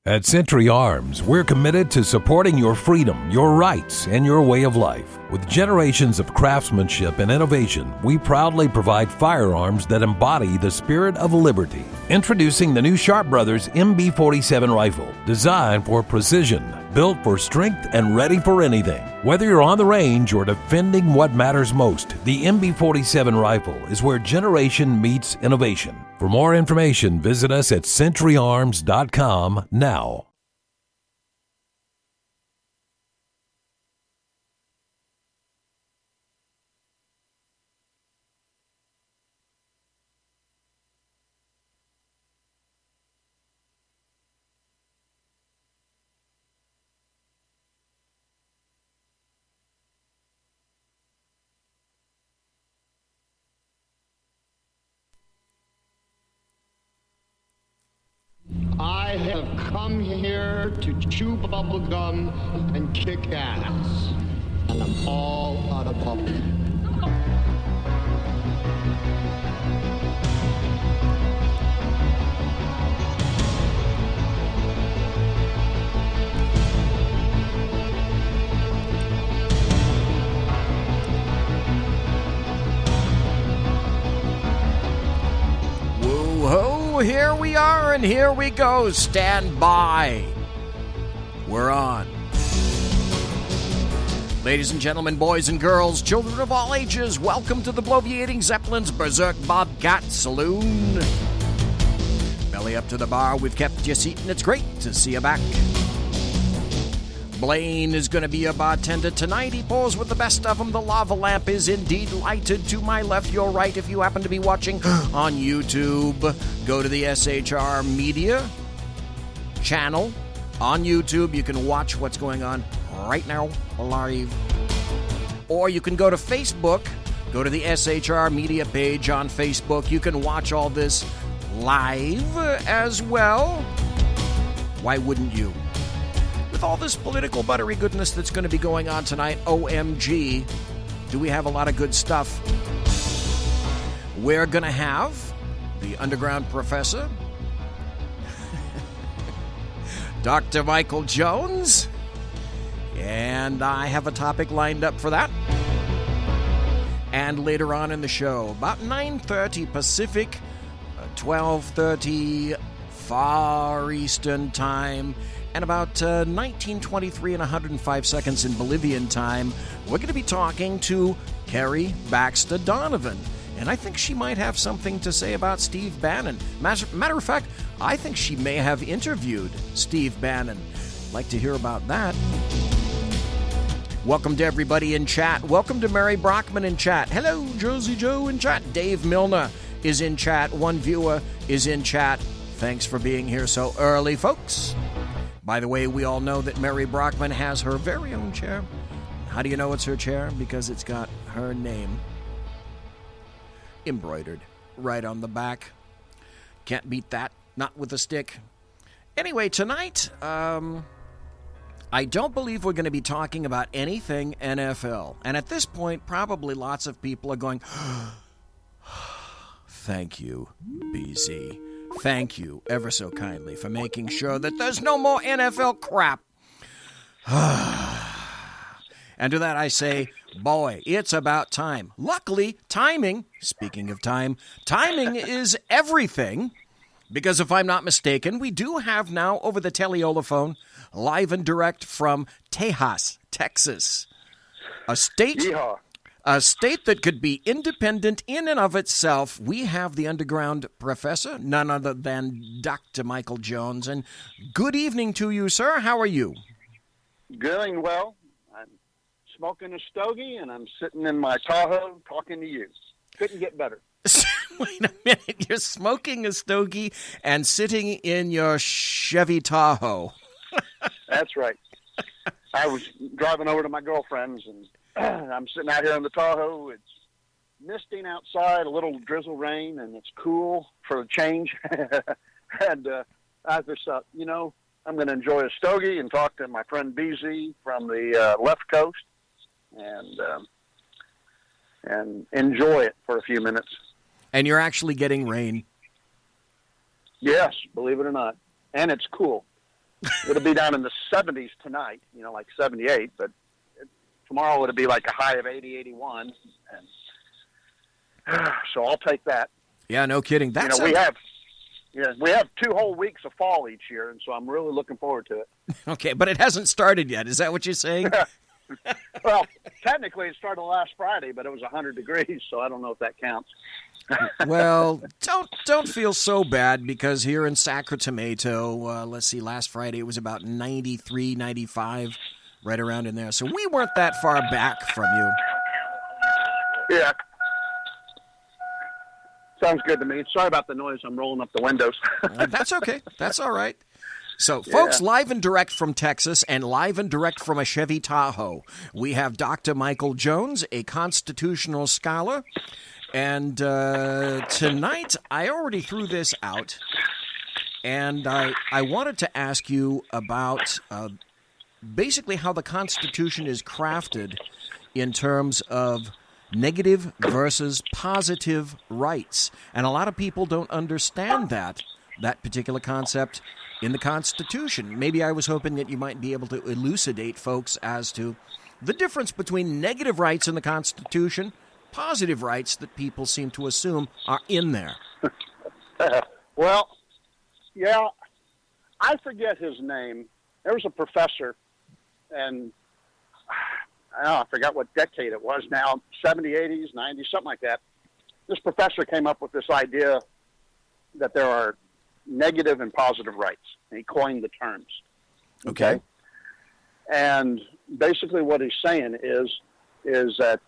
At Century Arms, we're committed to supporting your freedom, your rights, and your way of life. With generations of craftsmanship and innovation, we proudly provide firearms that embody the spirit of liberty. Introducing the new Sharp Brothers MB-47 rifle, designed for precision, built for strength, and ready for anything. Whether you're on the range or defending what matters most, the MB-47 rifle is where generation meets innovation. For more information, visit us at centuryarms.com now. I have come here to chew bubble gum and kick ass, and I'm all out of bubble. Woo-ho, here we are and here we go. Stand by. We're on. Ladies and gentlemen, boys and girls, children of all ages, welcome to the Bloviating Zeppelin's Berserk Bobcat Saloon. Belly up to the bar, we've kept you seated, it's great to see you back. Blaine is going to be a bartender tonight. He pours with the best of them. The lava lamp is indeed lighted to my left, your right. If you happen to be watching on YouTube, go to the SHR Media channel on YouTube. You can watch what's going on right now live. Or you can go to Facebook. Go to the SHR Media page on Facebook. You can watch all this live as well. Why wouldn't you? With all this political buttery goodness that's going to be going on tonight, OMG, do we have a lot of good stuff. We're going to have the underground professor, Dr. Michael Jones, and I have a topic lined up for that. And later on in the show, about 9:30 Pacific, 12:30 Far Eastern Time, and about 19:23 and 105 seconds in Bolivian time, we're going to be talking to Kari Baxter Donovan. And I think she might have something to say about Steve Bannon. Matter of fact, I think she may have interviewed Steve Bannon. Like to hear about that. Welcome to everybody in chat. Welcome to Mary Brockman in chat. Hello, Josie Joe in chat. Dave Milner is in chat. One viewer is in chat. Thanks for being here so early, folks. By the way, we all know that Mary Brockman has her very own chair. How do you know it's her chair? Because it's got her name embroidered right on the back. Can't beat that. Not with a stick. Anyway, tonight, I don't believe we're going to be talking about anything NFL. And at this point, probably lots of people are going, thank you, BZ. Thank you ever so kindly for making sure that there's no more NFL crap. And to that I say, boy, it's about time. Luckily, timing, speaking of time, timing is everything. Because if I'm not mistaken, we do have now over the teleolaphone, live and direct from Tejas, Texas, a state that could be independent in and of itself. We have the underground professor, none other than Dr. Michael Jones. And good evening to you, sir. How are you? Doing well. I'm smoking a stogie, and I'm sitting in my Tahoe talking to you. Couldn't get better. Wait a minute. You're smoking a stogie and sitting in your Chevy Tahoe. That's right. I was driving over to my girlfriend's, and I'm sitting out here in the Tahoe. It's misting outside, a little drizzle rain, and it's cool for a change. And I just thought, I'm going to enjoy a stogie and talk to my friend BZ from the left coast and enjoy it for a few minutes. And you're actually getting rain. Yes, believe it or not. And it's cool. It'll be down in the 70s tonight, like 78, but tomorrow it'll be like a high of 80, 81. And so I'll take that. Yeah, no kidding. That's we have 2 whole weeks of fall each year, and so I'm really looking forward to it. Okay, but it hasn't started yet. Is that what you're saying? Well, technically it started last Friday, but it was 100 degrees, so I don't know if that counts. Well, don't feel so bad, because here in Sacramento, let's see, last Friday it was about 93, 95, right around in there. So we weren't that far back from you. Yeah. Sounds good to me. Sorry about the noise. I'm rolling up the windows. That's okay. That's all right. So, folks, live and direct from Texas and live and direct from a Chevy Tahoe, we have Dr. Michael Jones, a constitutional scholar. And tonight, I already threw this out, and I wanted to ask you about basically how the Constitution is crafted in terms of negative versus positive rights. And a lot of people don't understand that particular concept in the Constitution. Maybe I was hoping that you might be able to elucidate folks as to the difference between negative rights in the Constitution, positive rights that people seem to assume are in there. Well, yeah, I forget his name. There was a professor, and I forgot what decade it was now, 70s, 80s, 90s, something like that. This professor came up with this idea that there are negative and positive rights. And he coined the terms. Okay. And basically what he's saying is that,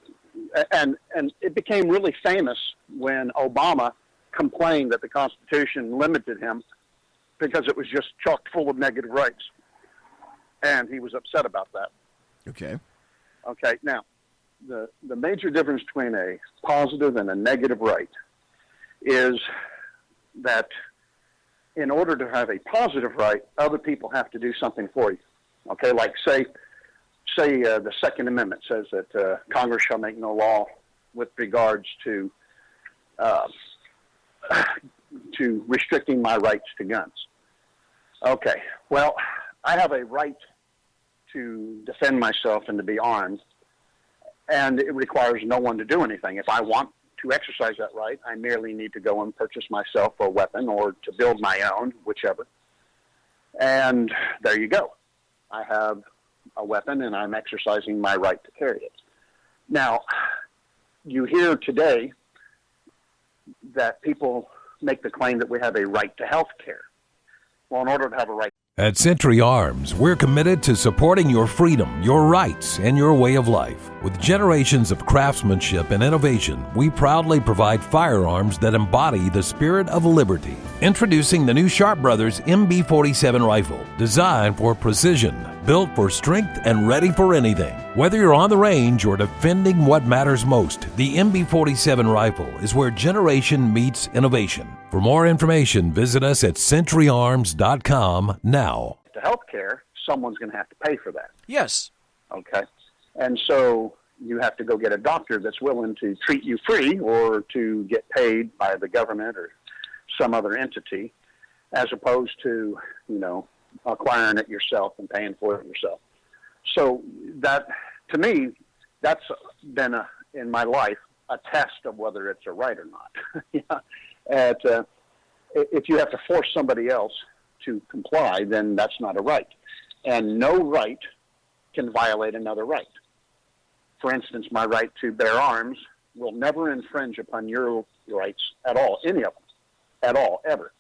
and it became really famous when Obama complained that the Constitution limited him because it was just chock full of negative rights. And he was upset about that. Okay. Okay, now, the major difference between a positive and a negative right is that in order to have a positive right, other people have to do something for you. Okay, like say the Second Amendment says that Congress shall make no law with regards to restricting my rights to guns. Okay, well, I have a right to defend myself and to be armed, and it requires no one to do anything. If I want to exercise that right, I merely need to go and purchase myself a weapon or to build my own, whichever. And there you go. I have a weapon, and I'm exercising my right to carry it. Now, you hear today that people make the claim that we have a right to health care. Well, in order to have a right. At Century Arms, we're committed to supporting your freedom, your rights, and your way of life. With generations of craftsmanship and innovation, we proudly provide firearms that embody the spirit of liberty. Introducing the new Sharp Brothers MB-47 rifle, designed for precision, built for strength, and ready for anything. Whether you're on the range or defending what matters most, the MB-47 rifle is where generation meets innovation. For more information, visit us at centuryarms.com now. To health care, someone's going to have to pay for that. Yes. Okay. And so you have to go get a doctor that's willing to treat you free or to get paid by the government or some other entity, as opposed to, acquiring it yourself and paying for it yourself. So that, to me, that's been, in my life, a test of whether it's a right or not. If you have to force somebody else to comply, then that's not a right. And no right can violate another right. For instance, my right to bear arms will never infringe upon your rights at all, any of them, at all, ever.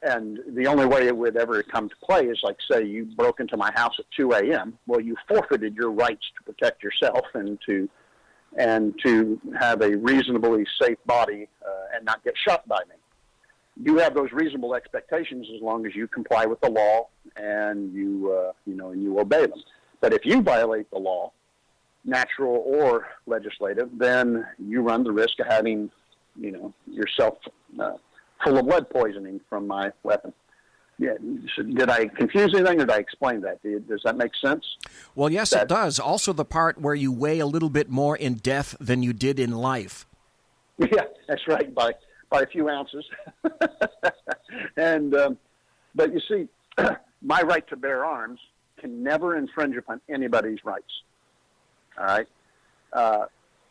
And the only way it would ever come to play is, like, say, you broke into my house at 2 a.m. Well, you forfeited your rights to protect yourself and to have a reasonably safe body and not get shot by me. You have those reasonable expectations as long as you comply with the law and you obey them. But if you violate the law, natural or legislative, then you run the risk of having, yourself full of lead poisoning from my weapon. Yeah. Did I confuse anything, or did I explain that? Does that make sense? Well, yes, it does. Also the part where you weigh a little bit more in death than you did in life. Yeah, that's right, by a few ounces. And But you see, my right to bear arms can never infringe upon anybody's rights. All right,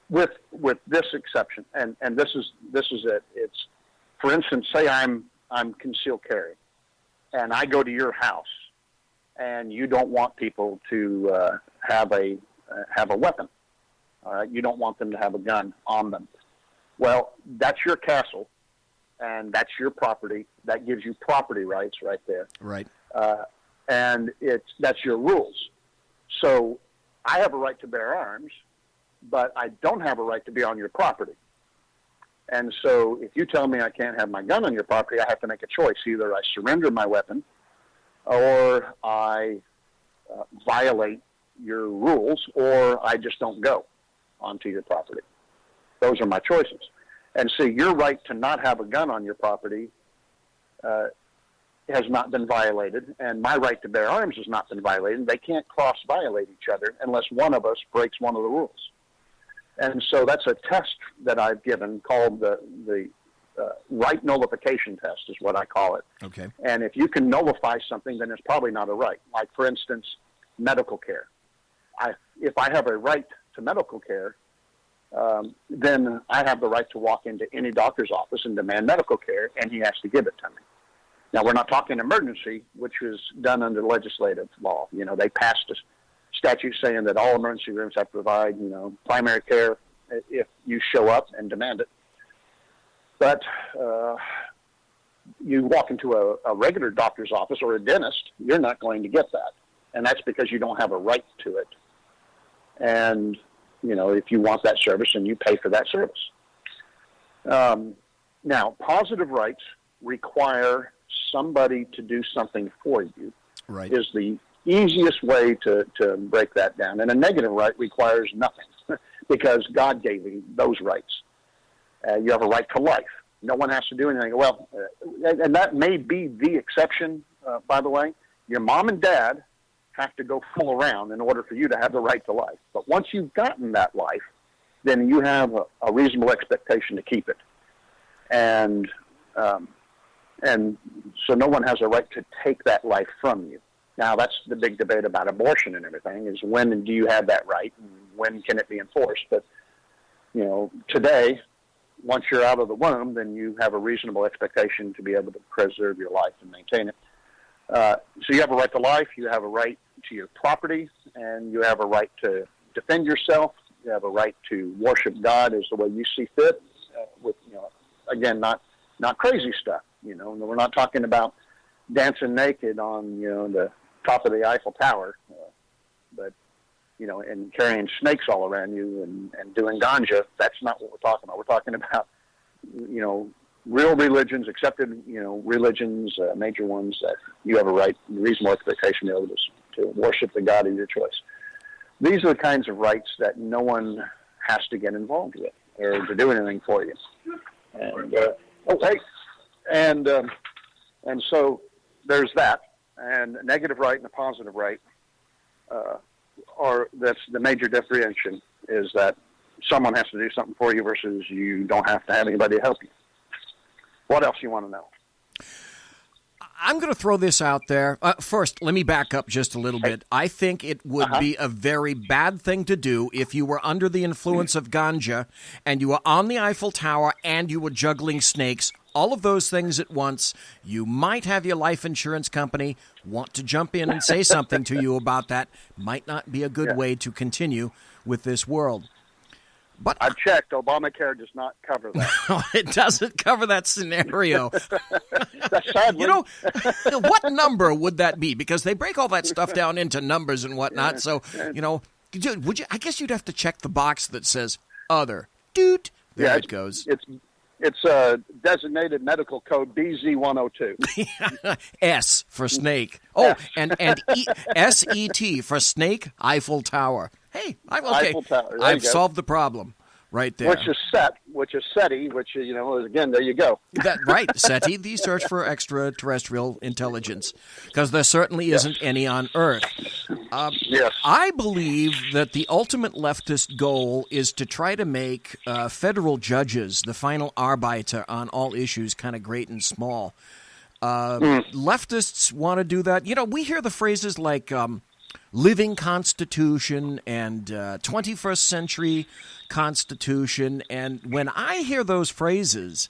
with this exception, and this is it. It's, for instance, say I'm concealed carry, and I go to your house, and you don't want people to have a weapon. All right, you don't want them to have a gun on them. Well, that's your castle, and that's your property. That gives you property rights right there. Right. And that's your rules. So I have a right to bear arms, but I don't have a right to be on your property. And so if you tell me I can't have my gun on your property, I have to make a choice. Either I surrender my weapon or I violate your rules, or I just don't go onto your property. Those are my choices. And so your right to not have a gun on your property has not been violated, and my right to bear arms has not been violated. They can't cross-violate each other unless one of us breaks one of the rules. And so that's a test that I've given called the right nullification test is what I call it. Okay. And if you can nullify something, then it's probably not a right. Like, for instance, medical care. If I have a right to medical care, then I have the right to walk into any doctor's office and demand medical care, and he has to give it to me. Now, we're not talking emergency, which was done under legislative law. You know, they passed a statute saying that all emergency rooms have to provide, primary care if you show up and demand it. But you walk into a regular doctor's office or a dentist, you're not going to get that. And that's because you don't have a right to it. And, if you want that service, then you pay for that service. Now, positive rights require somebody to do something for you. Right. Is the easiest way to break that down. And a negative right requires nothing because God gave you those rights. You have a right to life. No one has to do anything. Well, and that may be the exception, by the way. Your mom and dad have to go fool around in order for you to have the right to life. But once you've gotten that life, then you have a reasonable expectation to keep it. And so no one has a right to take that life from you. Now, that's the big debate about abortion and everything, is when do you have that right and when can it be enforced? But, today, once you're out of the womb, then you have a reasonable expectation to be able to preserve your life and maintain it. So you have a right to life, you have a right to your property, and you have a right to defend yourself. You have a right to worship God as the way you see fit, with, again, not crazy stuff. We're not talking about dancing naked on, the top of the Eiffel Tower, but, and carrying snakes all around you and doing ganja. That's not what we're talking about. We're talking about, real religions, accepted, religions, major ones that you have a right, reasonable expectation to worship the God of your choice. These are the kinds of rights that no one has to get involved with or to do anything for you. And, and so there's that. And a negative right and a positive right that's the major differentiation, is that someone has to do something for you versus you don't have to have anybody help you. What else you want to know? I'm going to throw this out there. First, let me back up just a little bit. I think it would be a very bad thing to do if you were under the influence of ganja and you were on the Eiffel Tower and you were juggling snakes, all of those things at once. You might have your life insurance company want to jump in and say something to you about that. Might not be a good way to continue with this world. But I've checked. Obamacare does not cover that. It doesn't cover that sgunario. Sadly. What number would that be? Because they break all that stuff down into numbers and whatnot. Yeah. So, would you? I guess you'd have to check the box that says other. Doot. There it goes. It's a designated medical code BZ102. S for snake. Oh, and SET for snake, Eiffel Tower. Hey, Eiffel Tower. I've solved the problem right there. Which is SETI, which is, again, there you go. Right, SETI, the search for extraterrestrial intelligence, because there certainly isn't any on Earth. Yes. I believe that the ultimate leftist goal is to try to make federal judges the final arbiter on all issues, kind of great and small. Leftists want to do that. You know, we hear the phrases like living constitution and 21st century constitution. And when I hear those phrases,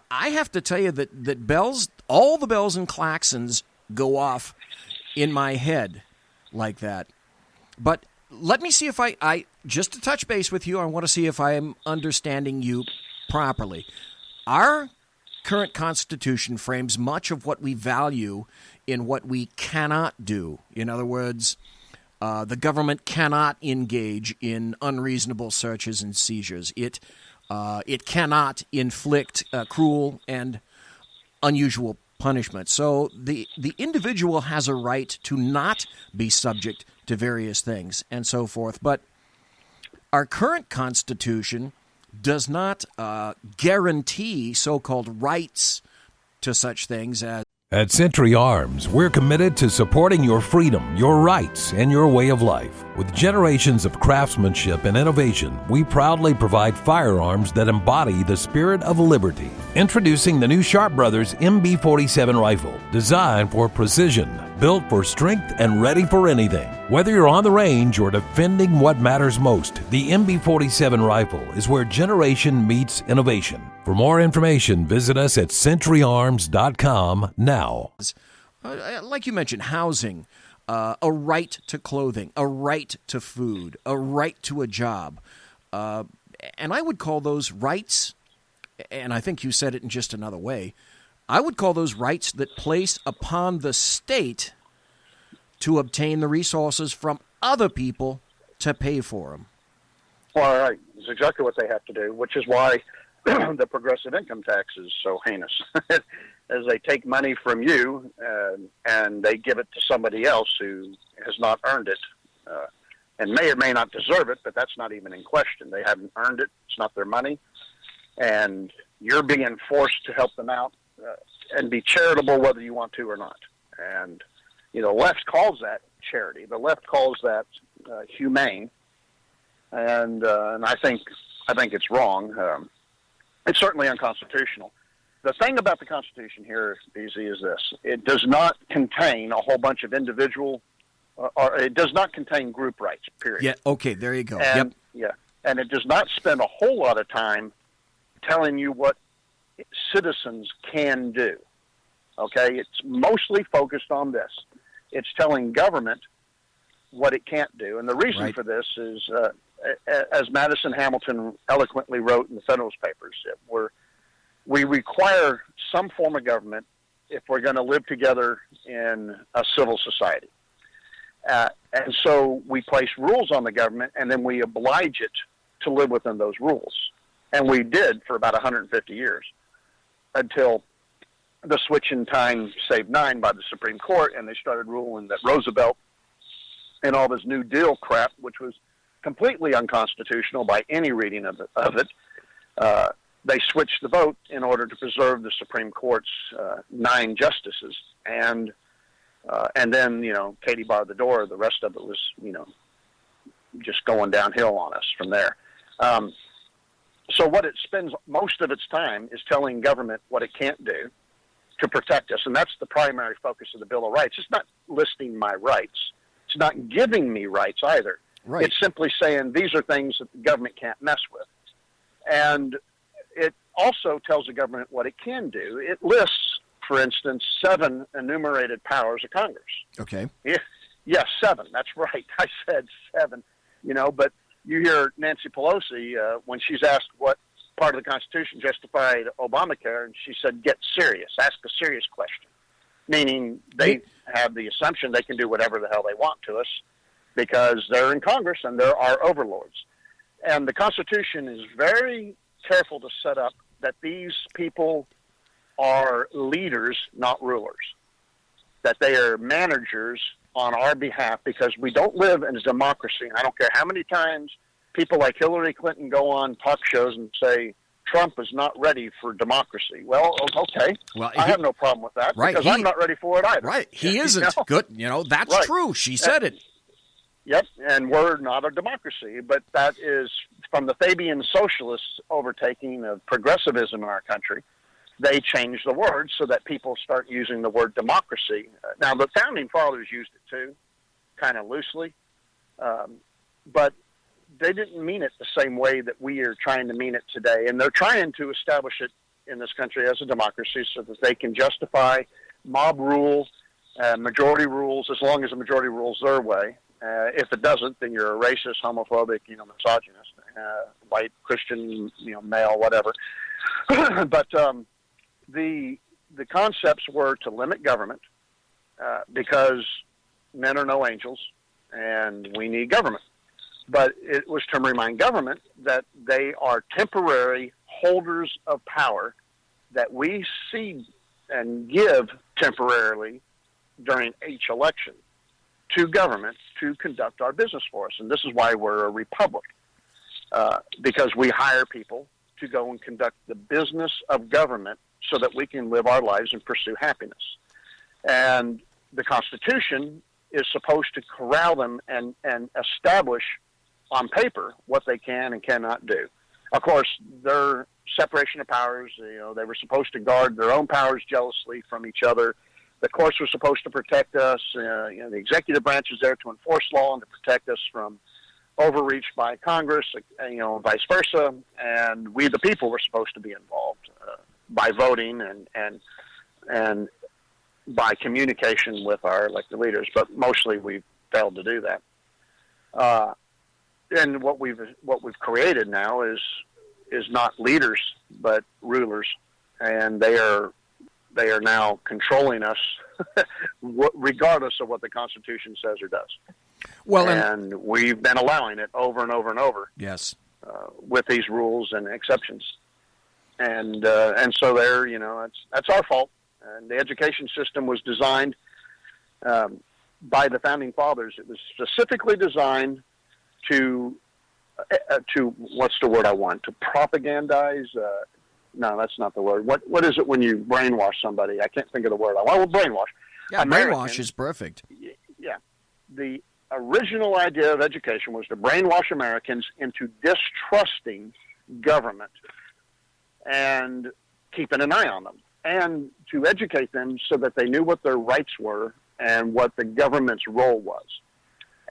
I have to tell you that all the bells and klaxons go off in my head like that. But let me see if I just to touch base with you, I want to see if I am understanding you properly. Our current Constitution frames much of what we value in what we cannot do. In other words, the government cannot engage in unreasonable searches and seizures. It cannot inflict cruel and unusual punishment. So the individual has a right to not be subject to various things and so forth. But our current Constitution does not guarantee so-called rights to such things as... At Century Arms, we're committed to supporting your freedom, your rights, and your way of life. With generations of craftsmanship and innovation, we proudly provide firearms that embody the spirit of liberty. Introducing the new Sharp Brothers MB-47 rifle, designed for precision, built for strength, and ready for anything. Whether you're on the range or defending what matters most, the MB-47 rifle is where generation meets innovation. For more information, visit us at centuryarms.com now. Like you mentioned, housing, a right to clothing, a right to food, a right to a job. And I would call those rights, and I think you said it in just another way, I would call those rights that place upon the state to obtain the resources from other people to pay for them. All right. It's exactly what they have to do, which is why the progressive income tax is so heinous. As they take money from you and they give it to somebody else who has not earned it and may or may not deserve it, but that's not even in question. They haven't earned it. It's not their money. And you're being forced to help them out and be charitable whether you want to or not. And, you know, the left calls that charity. The left calls that humane. And I think it's wrong. It's certainly unconstitutional. The thing about the Constitution here, BZ, is this. It does not contain a whole bunch of individual, or it does not contain group rights, period. Yeah, okay, there you go. And, yeah, and it does not spend a whole lot of time telling you what citizens can do. Okay? It's mostly focused on this. It's telling government what it can't do. And the reason for this is, as Madison Hamilton eloquently wrote in the Federalist Papers, we require some form of government if we're going to live together in a civil society. And so we place rules on the government, and then we oblige it to live within those rules. And we did for about 150 years until the switch in time saved 9 by the Supreme Court, and they started ruling that Roosevelt and all this New Deal crap, which was completely unconstitutional by any reading of it, they switched the vote in order to preserve the Supreme Court's 9 justices. And then, you know, Katie barred the door. The rest of it was, you know, just going downhill on us from there. So what it spends most of its time is telling government what it can't do to protect us. And that's the primary focus of the Bill of Rights. It's not listing my rights. It's not giving me rights either. Right. It's simply saying these are things that the government can't mess with. And it also tells the government what it can do. It lists, for instance, 7 enumerated powers of Congress. Okay. Yes, 7. That's right. I said 7. You know, but you hear Nancy Pelosi when she's asked what part of the Constitution justified Obamacare, and she said, get serious. Ask a serious question. Meaning they have the assumption they can do whatever the hell they want to us because they're in Congress and they're our overlords. And the Constitution is very careful to set up that these people are leaders, not rulers. That they are managers on our behalf because we don't live in a democracy. I don't care how many times people like Hillary Clinton go on talk shows and say Trump is not ready for democracy. Well, okay. Well, I have no problem with that because I'm not ready for it either. Right. He isn't. Good. You know, that's true. She said it. Yep, and we're not a democracy, but that is from the Fabian socialists' overtaking of progressivism in our country. they changed the word so that people start using the word democracy. Now, the Founding Fathers used it too, kind of loosely, but they didn't mean it the same way that we are trying to mean it today. And they're trying to establish it in this country as a democracy so that they can justify mob rule, majority rules, as long as the majority rules their way. If it doesn't, then you're a racist, homophobic, misogynist, white, Christian, male, whatever. But the concepts were to limit government because men are no angels and we need government. But it was to remind government that they are temporary holders of power that we cede and give temporarily during each election to government to conduct our business for us. And this is why we're a republic, because we hire people to go and conduct the business of government so that we can live our lives and pursue happiness. And the Constitution is supposed to corral them and establish on paper what they can and cannot do. Of course, their separation of powers, they were supposed to guard their own powers jealously from each other. The courts were supposed to protect us. The executive branch is there to enforce law and to protect us from overreach by Congress, vice versa. And we, the people, were supposed to be involved by voting and by communication with our elected leaders. But mostly we've failed to do that. And what we've created now is not leaders but rulers, and they are now controlling us, regardless of what the Constitution says or does. Well, and we've been allowing it over and over and over. Yes, with these rules and exceptions, and so that's our fault. And the education system was designed by the Founding Fathers. It was specifically designed to what's the word I want? To propagandize? No, that's not the word. What is it when you brainwash somebody? I can't think of the word. Brainwash. Yeah, brainwash is perfect. Yeah. The original idea of education was to brainwash Americans into distrusting government and keeping an eye on them, and to educate them so that they knew what their rights were and what the government's role was.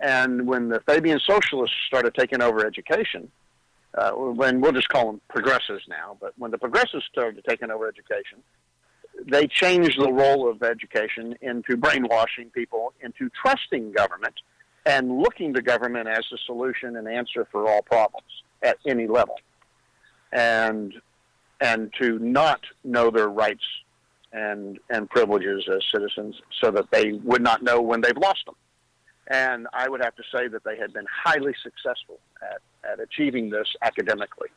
And when the Fabian socialists started taking over education, when we'll just call them progressives now, but when the progressives started taking over education, they changed the role of education into brainwashing people into trusting government and looking to government as a solution and answer for all problems at any level, and to not know their rights and privileges as citizens so that they would not know when they've lost them. And I would have to say that they had been highly successful at achieving this academically.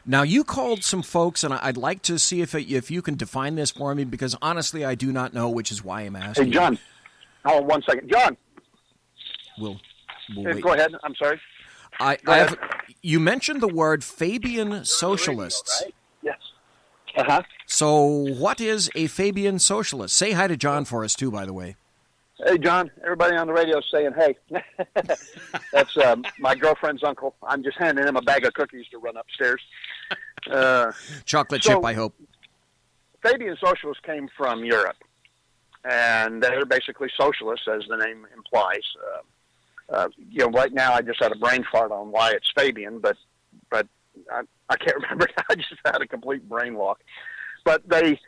Now, you called some folks, and I'd like to see if you can define this for me, because honestly, I do not know, which is why I'm asking. Hey, John, hold on 1 second. John. We'll wait. Go ahead. I'm sorry. You mentioned the word Fabian socialists. Right? Yes. Uh-huh. So what is a Fabian socialist? Say hi to John for us, too, by the way. Hey, John, everybody on the radio is saying, hey. That's my girlfriend's uncle. I'm just handing him a bag of cookies to run upstairs. Chocolate chip, I hope. Fabian socialists came from Europe, and they're basically socialists, as the name implies. Right now I just had a brain fart on why it's Fabian, but I can't remember. I just had a complete brain lock. But they...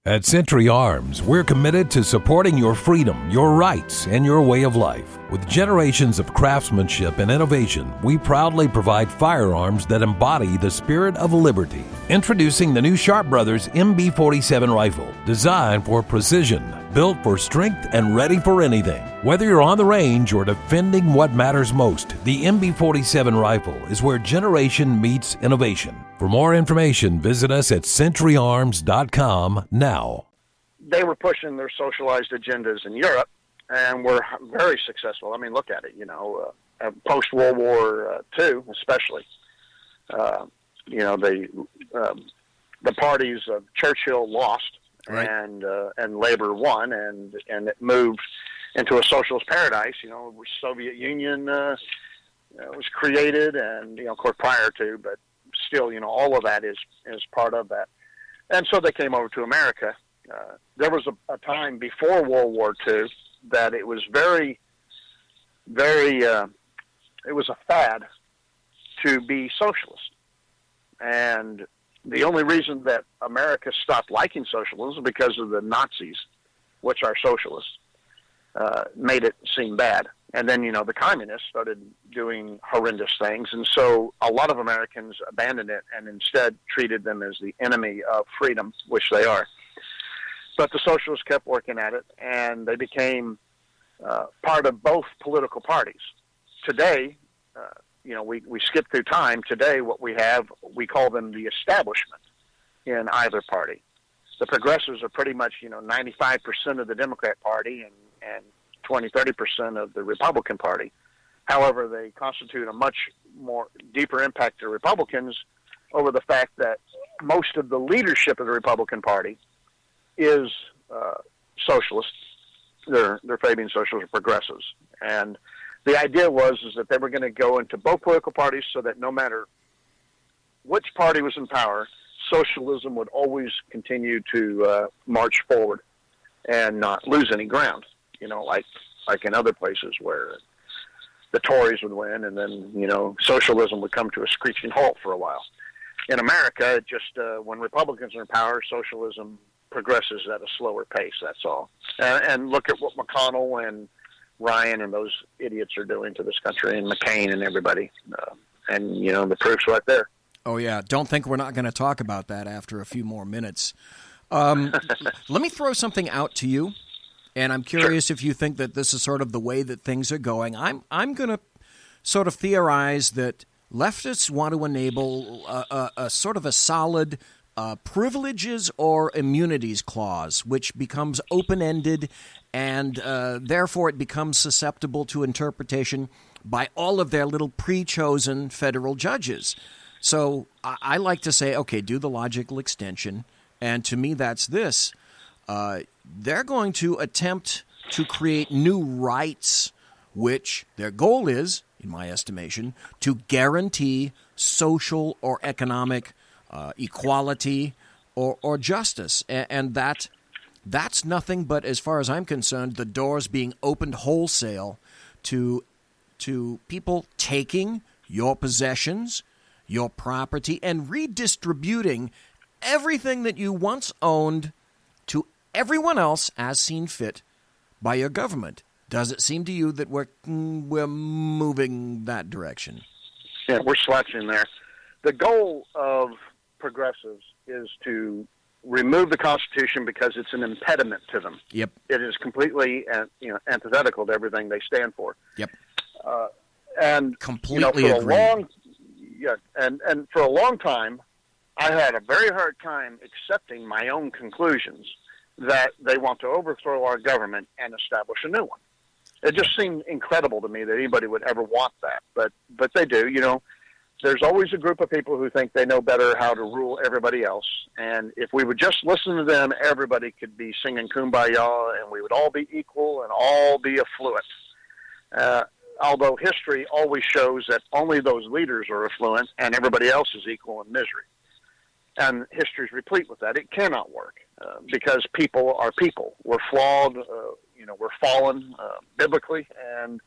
At Century Arms, we're committed to supporting your freedom, your rights, and your way of life. With generations of craftsmanship and innovation, we proudly provide firearms that embody the spirit of liberty. Introducing the new Sharp Brothers MB-47 rifle, designed for precision, built for strength, and ready for anything. Whether you're on the range or defending what matters most, the MB-47 rifle is where generation meets innovation. For more information, visit us at centuryarms.com now. They were pushing their socialized agendas in Europe, and were very successful. I mean, look at it, post-World War II especially. The parties of Churchill lost, right, and Labor won, and it moved into a socialist paradise. Soviet Union was created, and of course prior to, but still, all of that is part of that. And so they came over to America. There was a time before World War II that it was very, very, it was a fad to be socialist. And the only reason that America stopped liking socialism is because of the Nazis, which are socialists, made it seem bad. And then, the communists started doing horrendous things. And so a lot of Americans abandoned it and instead treated them as the enemy of freedom, which they are. But the socialists kept working at it, and they became part of both political parties. Today, we skip through time. Today, what we have, we call them the establishment in either party. The progressives are pretty much, 95% of the Democrat Party and 20-30% of the Republican Party. However, they constitute a much more deeper impact to Republicans over the fact that most of the leadership of the Republican Party is socialists. They're Fabian socialists or progressives. And the idea is that they were going to go into both political parties so that no matter which party was in power, socialism would always continue to march forward and not lose any ground. Like in other places where the Tories would win and then, socialism would come to a screeching halt for a while. In America, it just when Republicans are in power, socialism progresses at a slower pace, that's all. And look at what McConnell and Ryan and those idiots are doing to this country, and McCain and everybody. And, the proof's right there. Oh, yeah. Don't think we're not going to talk about that after a few more minutes. Let me throw something out to you. And I'm curious if you think that this is sort of the way that things are going. I'm going to sort of theorize that leftists want to enable a sort of a solid privileges or immunities clause, which becomes open-ended, and therefore it becomes susceptible to interpretation by all of their little pre-chosen federal judges. So I like to say, okay, do the logical extension, and to me that's this. They're going to attempt to create new rights, which their goal is, in my estimation, to guarantee social or economic equality or justice. And that's nothing but, as far as I'm concerned, the doors being opened wholesale to people taking your possessions, your property, and redistributing everything that you once owned to everyone else as seen fit by your government. Does it seem to you that we're moving that direction? Yeah, we're slouching there. The goal of progressives is to remove the Constitution because it's an impediment to them. Yep. It is completely antithetical to everything they stand for. Yep. And completely for agree. And for a long time, I had a very hard time accepting my own conclusions that they want to overthrow our government and establish a new one. It just seemed incredible to me that anybody would ever want that, but they do. There's always a group of people who think they know better how to rule everybody else, and if we would just listen to them, everybody could be singing Kumbaya, and we would all be equal and all be affluent. Although history always shows that only those leaders are affluent and everybody else is equal in misery. And history is replete with that. It cannot work because people are people. We're flawed. We're fallen biblically, and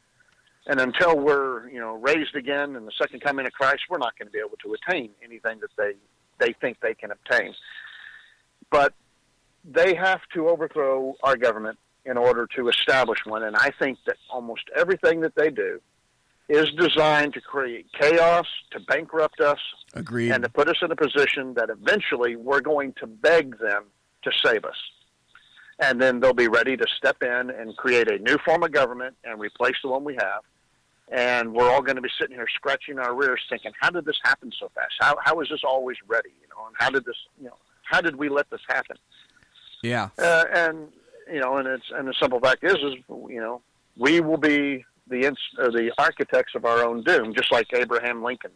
until we're raised again in the second coming of Christ, we're not going to be able to attain anything that they think they can obtain. But they have to overthrow our government in order to establish one, and I think that almost everything that they do is designed to create chaos, to bankrupt us, Agreed. And to put us in a position that eventually we're going to beg them to save us. And then they'll be ready to step in and create a new form of government and replace the one we have. And we're all going to be sitting here scratching our rears thinking, how did this happen so fast? How is this always ready? And how did we let this happen? Yeah. And the simple fact is we will be the architects of our own doom, just like Abraham Lincoln,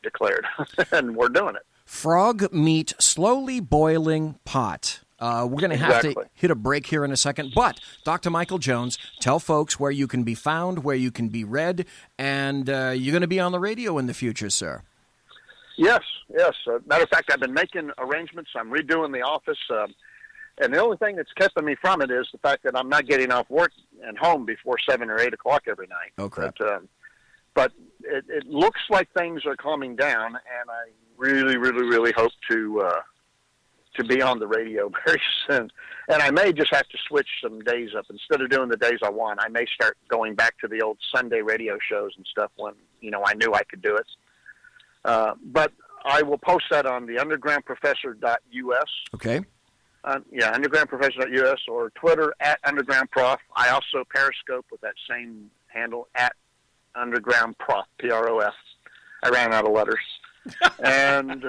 declared, and we're doing it. Frog meat, slowly boiling pot. We're going to have to hit a break here in a second, but Dr. Michael Jones, tell folks where you can be found, where you can be read, and you're going to be on the radio in the future, sir. Yes. Matter of fact, I've been making arrangements. I'm redoing the office. And the only thing that's keeping me from it is the fact that I'm not getting off work and home before 7 or 8 o'clock every night. Oh, crap. But it looks like things are calming down, and I really, really, really hope to be on the radio very soon. And I may just have to switch some days up. Instead of doing the days I want, I may start going back to the old Sunday radio shows and stuff when, I knew I could do it. But I will post that on the undergroundprofessor.us. Okay. Undergroundprofessor.us or Twitter @undergroundprof. I also Periscope with that same handle @undergroundprof, PROF. I ran out of letters. And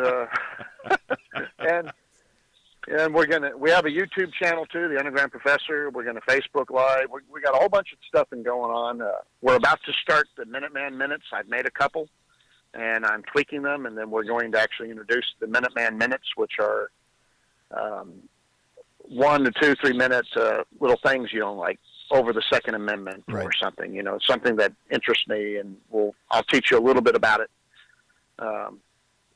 we have a YouTube channel too, the Underground Professor. We're going to Facebook Live. We got a whole bunch of stuff going on. We're about to start the Minuteman Minutes. I've made a couple, and I'm tweaking them, and then we're going to actually introduce the Minuteman Minutes, which are 1 to 2, 3 minute little things, like over the Second Amendment or something. It's something that interests me, and I'll teach you a little bit about it.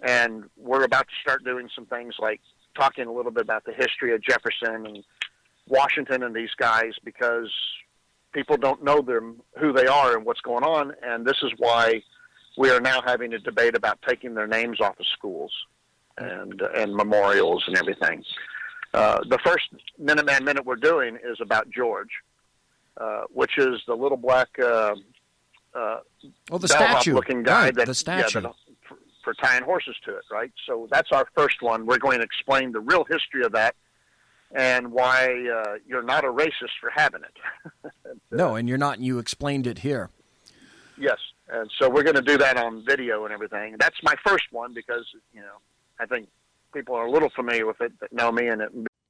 And we're about to start doing some things like talking a little bit about the history of Jefferson and Washington and these guys, because people don't know who they are and what's going on. And this is why we are now having a debate about taking their names off of schools and memorials and everything. The first Minuteman Minute we're doing is about George, which is the little black the statue-looking guy. The statue. For tying horses to it, right? So that's our first one. We're going to explain the real history of that and why you're not a racist for having it. No, and you're not, and you explained it here. Yes, and so we're going to do that on video and everything. That's my first one because, I think people are a little familiar with it that know me.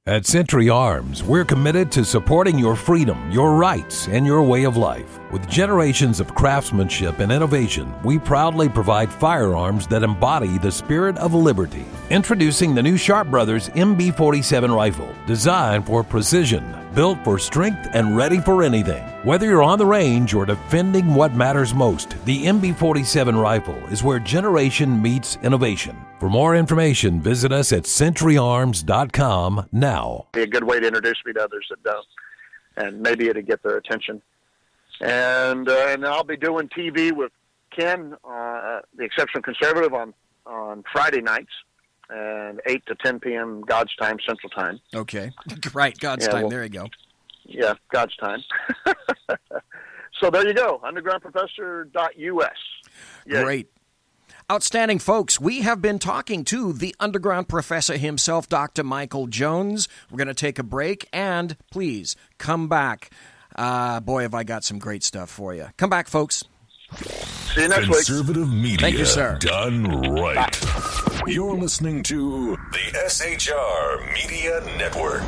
At Century Arms, we're committed to supporting your freedom, your rights, and your way of life. With generations of craftsmanship and innovation, we proudly provide firearms that embody the spirit of liberty. Introducing the new Sharp Brothers MB-47 rifle, designed for precision, built for strength, and ready for anything. Whether you're on the range or defending what matters most, the MB-47 rifle is where generation meets innovation. For more information, visit us at centuryarms.com now. Be a good way to introduce me to others that don't, and maybe it'll get their attention. And I'll be doing TV with Ken, the Exceptional Conservative, on Friday nights, and 8 to 10 p.m. God's time, Central Time. Okay, right, God's time. There you go. Yeah, God's time. So there you go, undergroundprofessor.us. Yeah. Great. Outstanding, folks. We have been talking to the Underground Professor himself, Dr. Michael Jones. We're going to take a break, and please come back. Boy, have I got some great stuff for you. Come back, folks. See you next week. Conservative media. Thank you, sir. Done right. You're listening to the SHR Media Network.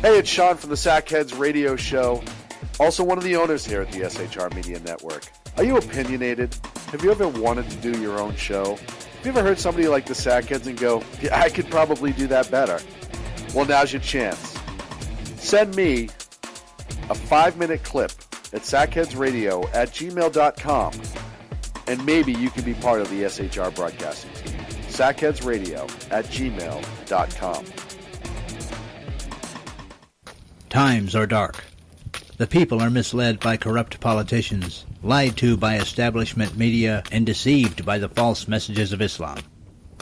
Hey, it's Sean from the Sackheads Radio Show. Also one of the owners here at the SHR Media Network. Are you opinionated? Have you ever wanted to do your own show? Have you ever heard somebody like the Sackheads and go, yeah, I could probably do that better? Well, now's your chance. Send me a 5-minute clip at sackheadsradio@gmail.com, and maybe you can be part of the SHR broadcasting team. sackheadsradio@gmail.com. Times are dark. The people are misled by corrupt politicians, lied to by establishment media, and deceived by the false messages of Islam.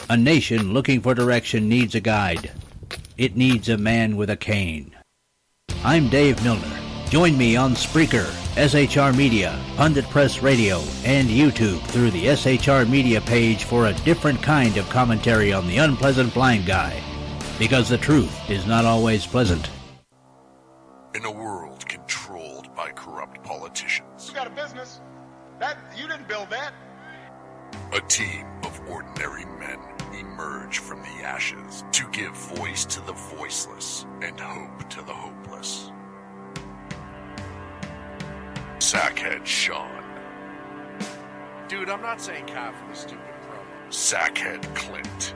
A nation looking for direction needs a guide. It needs a man with a cane. I'm Dave Milner. Join me on Spreaker, SHR Media, Pundit Press Radio, and YouTube through the SHR Media page for a different kind of commentary on the unpleasant blind guy. Because the truth is not always pleasant. In a world controlled by corrupt politicians, You got a business. You didn't build that. a team of ordinary men emerge from the ashes to give voice to the voiceless and hope to the hopeless. Sackhead Sean. Dude, I'm not saying cow for the stupid promo. Sackhead Clint.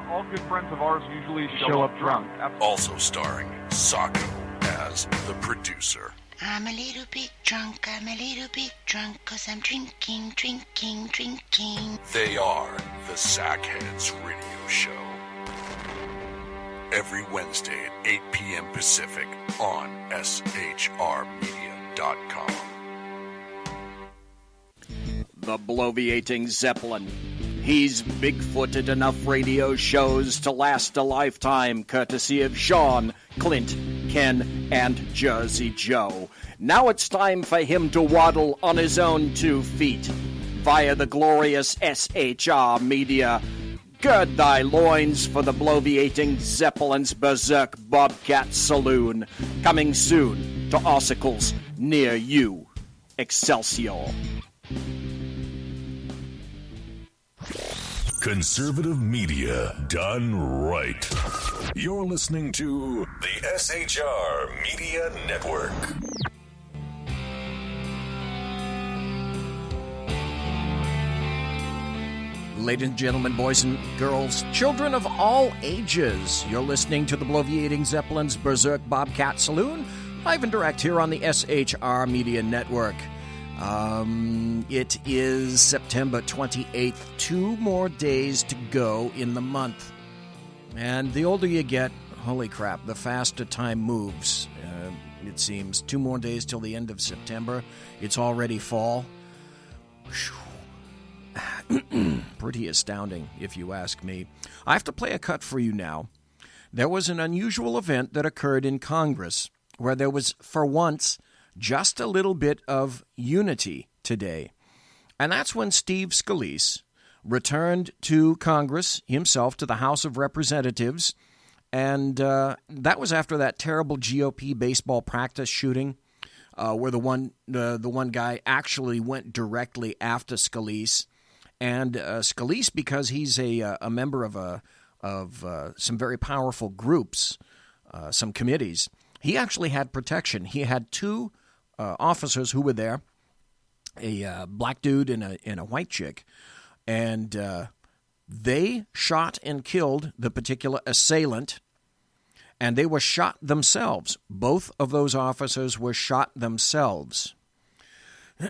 All good friends of ours usually show up drunk. Also starring Sacco as the producer. I'm a little bit drunk, 'cause I'm drinking. They are the Sackheads Radio Show. Every Wednesday at 8 p.m. Pacific on SHRmedia.com. The bloviating Zeppelin. He's big-footed enough radio shows to last a lifetime, courtesy of Sean, Clint, Ken, and Jersey Joe. Now it's time for him to waddle on his own 2 feet via the glorious SHR Media. Gird thy loins for the bloviating Zeppelin's Berserk Bobcat Saloon. Coming soon to Ossicles near you. Excelsior. Conservative media done right. You're listening to the SHR Media Network. Ladies and gentlemen, boys and girls, children of all ages, you're listening to the bloviating Zeppelin's Berserk Bobcat Saloon, live and direct here on the SHR Media Network. It is September 28th, 2 more days to go in the month. And the older you get, holy crap, the faster time moves. It seems 2 more days till the end of September. It's already fall. Pretty astounding, if you ask me. I have to play a cut for you now. There was an unusual event that occurred in Congress where there was, for once, just a little bit of unity today. And that's when Steve Scalise returned to Congress himself, to the House of Representatives, and that was after that terrible GOP baseball practice shooting where the one guy actually went directly after Scalise. And Scalise, because he's a member of some very powerful groups, some committees, he actually had protection. He had 2 officers who were there, a black dude and a white chick, and they shot and killed the particular assailant, and they were shot themselves. Both of those officers were shot themselves.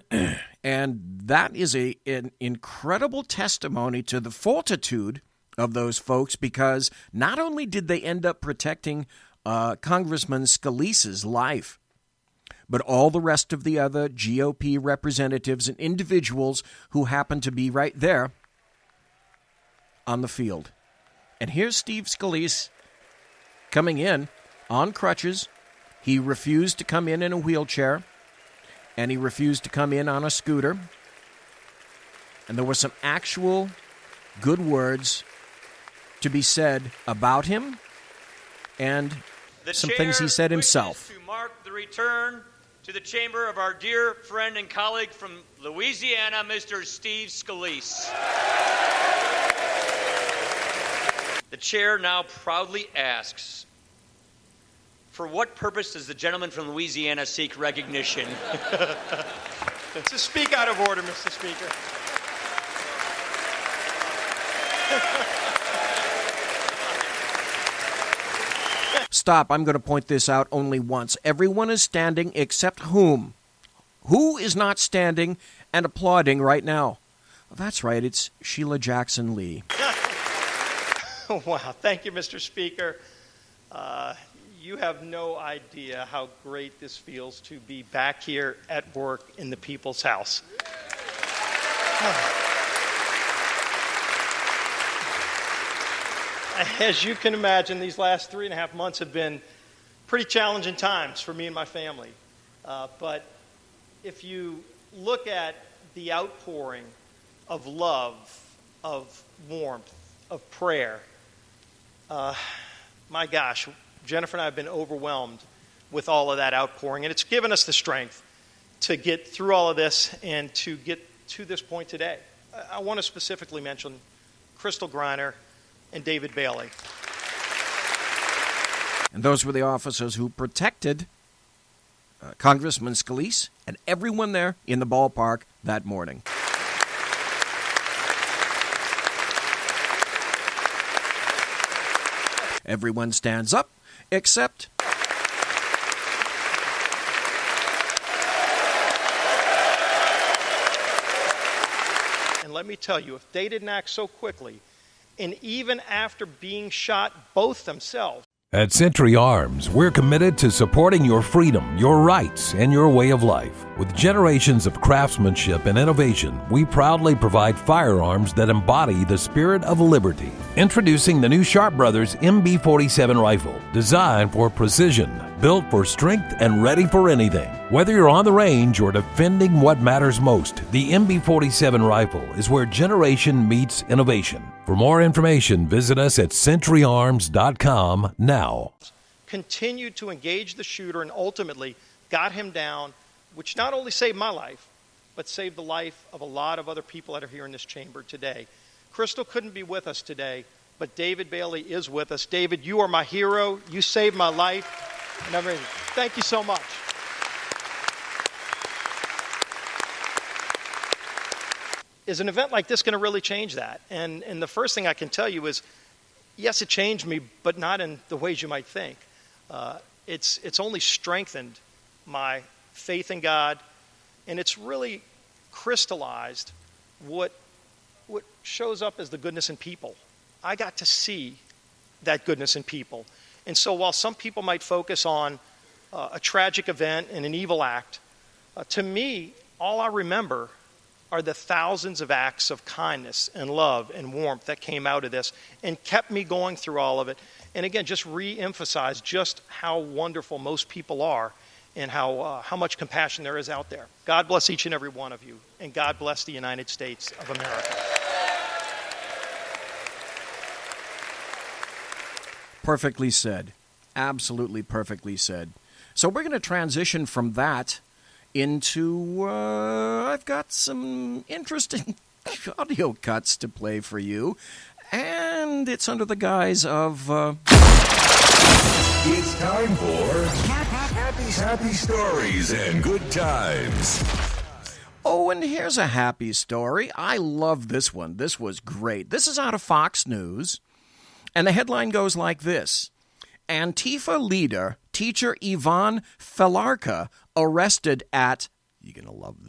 And that is an incredible testimony to the fortitude of those folks, because not only did they end up protecting Congressman Scalise's life, but all the rest of the other GOP representatives and individuals who happened to be right there on the field. And here's Steve Scalise coming in on crutches. He refused to come in a wheelchair, and he refused to come in on a scooter. And there were some actual good words to be said about him and some things he said himself. To mark the return to the chamber of our dear friend and colleague from Louisiana, Mr. Steve Scalise. The chair now proudly asks, for what purpose does the gentleman from Louisiana seek recognition? To speak out of order, Mr. Speaker. Stop. I'm going to point this out only once. Everyone is standing except whom? Who is not standing and applauding right now? Well, that's right. It's Sheila Jackson Lee. Wow. Thank you, Mr. Speaker. You have no idea how great this feels to be back here at work in the People's House. As you can imagine, these last 3.5 months have been pretty challenging times for me and my family. But if you look at the outpouring of love, of warmth, of prayer, my gosh, Jennifer and I have been overwhelmed with all of that outpouring, and it's given us the strength to get through all of this and to get to this point today. I want to specifically mention Crystal Griner and David Bailey. And those were the officers who protected Congressman Scalise and everyone there in the ballpark that morning. Everyone stands up except let me tell you, if they didn't act so quickly, and even after being shot both themselves. At Century Arms, we're committed to supporting your freedom, your rights, and your way of life. With generations of craftsmanship and innovation, we proudly provide firearms that embody the spirit of liberty. Introducing the new Sharp Brothers MB-47 rifle, designed for precision, built for strength, and ready for anything. Whether you're on the range or defending what matters most, the MB-47 rifle is where generation meets innovation. For more information, visit us at centuryarms.com now. Continued to engage the shooter and ultimately got him down, which not only saved my life, but saved the life of a lot of other people that are here in this chamber today. Crystal couldn't be with us today, but David Bailey is with us. David, you are my hero. You saved my life. And everything. Thank you so much. Is an event like this going to really change that? And the first thing I can tell you is, yes, it changed me, but not in the ways you might think. It's only strengthened my faith in God, and it's really crystallized what shows up as the goodness in people. I got to see that goodness in people. And so while some people might focus on a tragic event and an evil act, to me, all I remember are the thousands of acts of kindness and love and warmth that came out of this and kept me going through all of it. And again, just re-emphasize just how wonderful most people are and how much compassion there is out there. God bless each and every one of you, and God bless the United States of America. Perfectly said. Absolutely perfectly said. So we're going to transition from that into, I've got some interesting audio cuts to play for you, and it's under the guise of... It's time for happy stories and good times. Oh, and here's a happy story. I love this one. This was great. This is out of Fox News, and the headline goes like this. Antifa leader, teacher Ivan Felarka, arrested at, you're going to love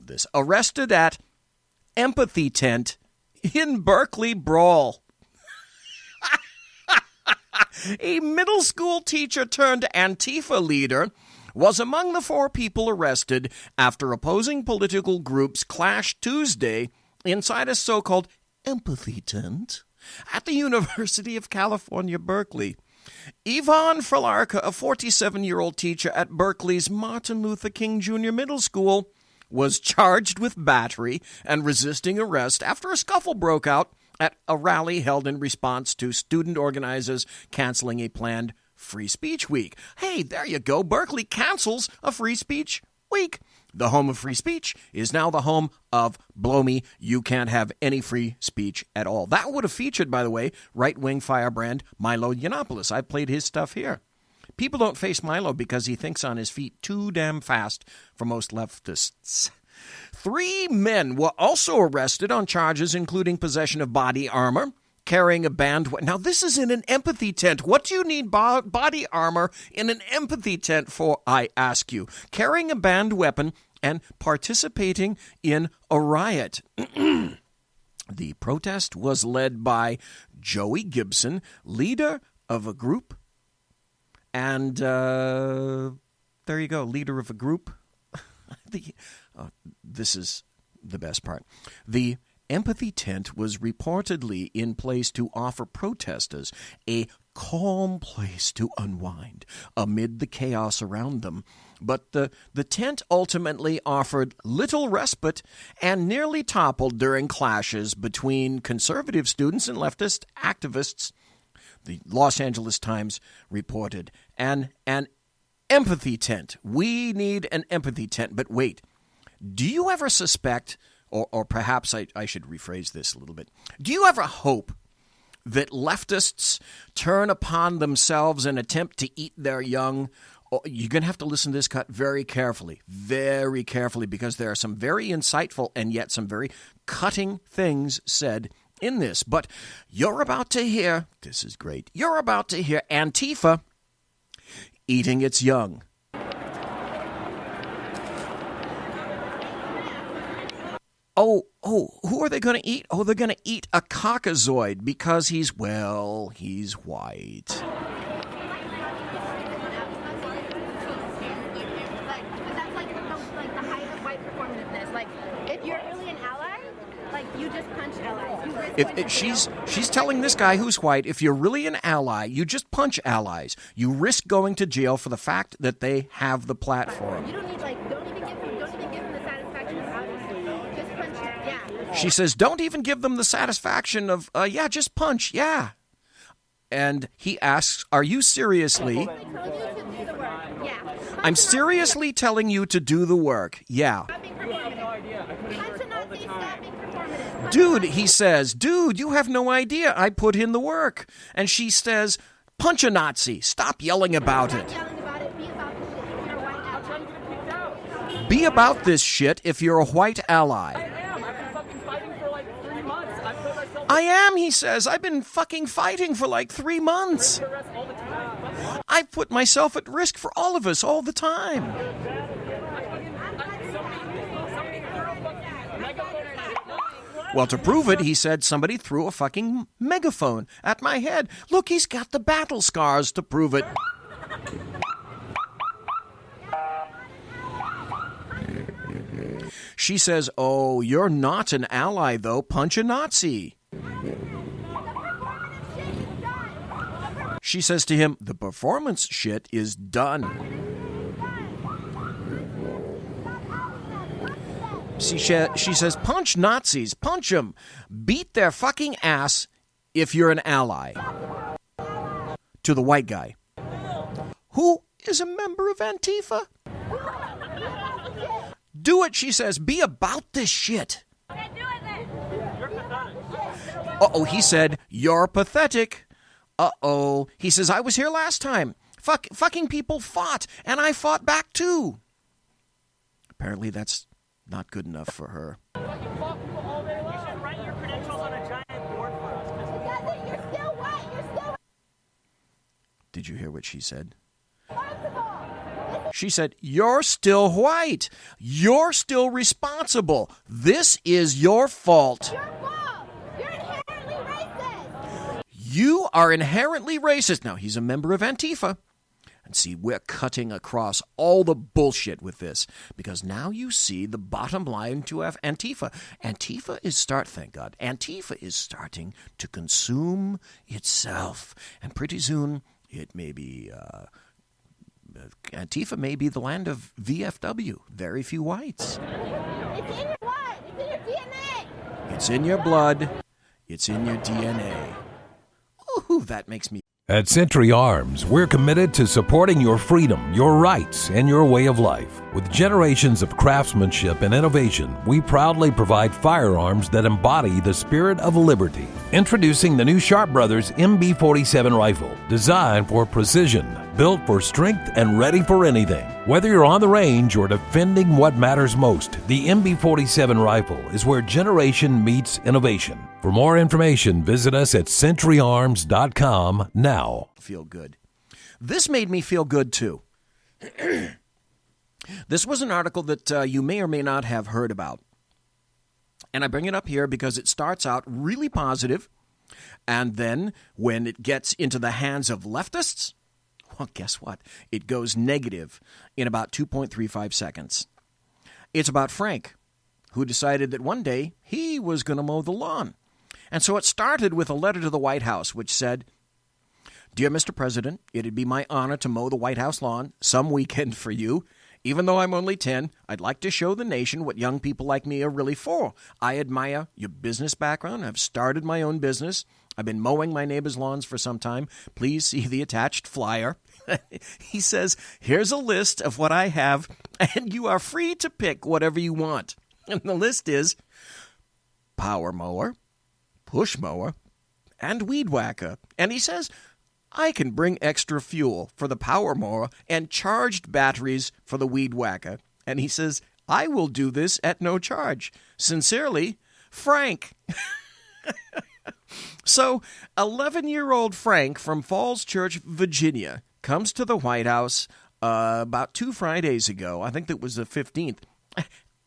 this, arrested at Empathy Tent in Berkeley Brawl. A middle school teacher turned Antifa leader was among the 4 people arrested after opposing political groups clashed Tuesday inside a so-called Empathy Tent at the University of California, Berkeley. Ivan Felarka, a 47-year-old teacher at Berkeley's Martin Luther King Jr. Middle School, was charged with battery and resisting arrest after a scuffle broke out at a rally held in response to student organizers canceling a planned Free Speech Week. Hey, there you go. Berkeley cancels a Free Speech Week. The home of free speech is now the home of blow me, you can't have any free speech at all. That would have featured, by the way, right-wing firebrand Milo Yiannopoulos. I played his stuff here. People don't face Milo because he thinks on his feet too damn fast for most leftists. 3 men were also arrested on charges including possession of body armor, carrying a banned weapon. Now, this is in an empathy tent. What do you need body armor in an empathy tent for, I ask you? Carrying a banned weapon and participating in a riot. The protest was led by Joey Gibson, leader of a group. And there you go, leader of a group. This is the best part. The Empathy Tent was reportedly in place to offer protesters a calm place to unwind amid the chaos around them. But the tent ultimately offered little respite and nearly toppled during clashes between conservative students and leftist activists. The Los Angeles Times reported, an empathy tent. We need an empathy tent. But wait, do you ever suspect... Or perhaps I should rephrase this a little bit. Do you ever hope that leftists turn upon themselves and attempt to eat their young? You're going to have to listen to this cut very carefully, because there are some very insightful and yet some very cutting things said in this. But you're about to hear, this is great, you're about to hear Antifa eating its young. Oh, Oh, who are they going to eat? Oh, they're going to eat a Caucasoid because he's white. She's telling this guy who's white, if you're really an ally, you just punch allies. You risk going to jail for the fact that they have the platform. You don't need, don't even give them the satisfaction of outing. Just punch, yeah. She says, don't even give them the satisfaction of, just punch, yeah. And he asks, are you seriously? I'm seriously telling you to do the work, yeah. Dude, he says, dude, you have no idea. I put in the work. And she says, punch a Nazi. Stop yelling about it. Be about this shit if you're a white ally. I am, he says. I've been fucking fighting for 3 months. I've put myself at risk for all of us all the time. Well, to prove it, he said somebody threw a fucking megaphone at my head. Look, he's got the battle scars to prove it. She says, oh, you're not an ally, though. Punch a Nazi. She says to him, the performance shit is done. She says, punch Nazis, punch them. Beat their fucking ass if you're an ally. To the white guy, who is a member of Antifa. Do it, she says. Be about this shit. Uh-oh, he said, you're pathetic. Uh-oh. He says, I was here last time. Fucking people fought, and I fought back too. Apparently that's not good enough for her. Did you hear what she said? She said, you're still white. You're still responsible. This is your fault. You're inherently racist. You are inherently racist. Now, he's a member of Antifa. And see, we're cutting across all the bullshit with this, because now you see the bottom line to have Antifa. Antifa is starting to consume itself. And pretty soon, it may be, Antifa may be the land of VFW, very few whites. It's in your blood. It's in your DNA. It's in your blood. It's in your DNA. Ooh, that makes me... At Century Arms, we're committed to supporting your freedom, your rights, and your way of life. With generations of craftsmanship and innovation, we proudly provide firearms that embody the spirit of liberty. Introducing the new Sharp Brothers MB-47 rifle, designed for precision, built for strength, and ready for anything. Whether you're on the range or defending what matters most, the MB-47 rifle is where generation meets innovation. For more information, visit us at centuryarms.com now. Feel good. This made me feel good, too. This was an article that you may or may not have heard about. And I bring it up here because it starts out really positive, and then when it gets into the hands of leftists, well, guess what? It goes negative in about 2.35 seconds. It's about Frank, who decided that one day he was going to mow the lawn. And so it started with a letter to the White House, which said, Dear Mr. President, it'd be my honor to mow the White House lawn some weekend for you. Even though I'm only 10, I'd like to show the nation what young people like me are really for. I admire your business background. I've started my own business. I've been mowing my neighbors' lawns for some time. Please see the attached flyer. He says, here's a list of what I have, and you are free to pick whatever you want. And the list is power mower, push mower, and weed whacker. And he says, I can bring extra fuel for the power mower and charged batteries for the weed whacker. And he says, I will do this at no charge. Sincerely, Frank. So, 11-year-old Frank from Falls Church, Virginia, comes to the White House about 2 Fridays ago. I think that was the 15th.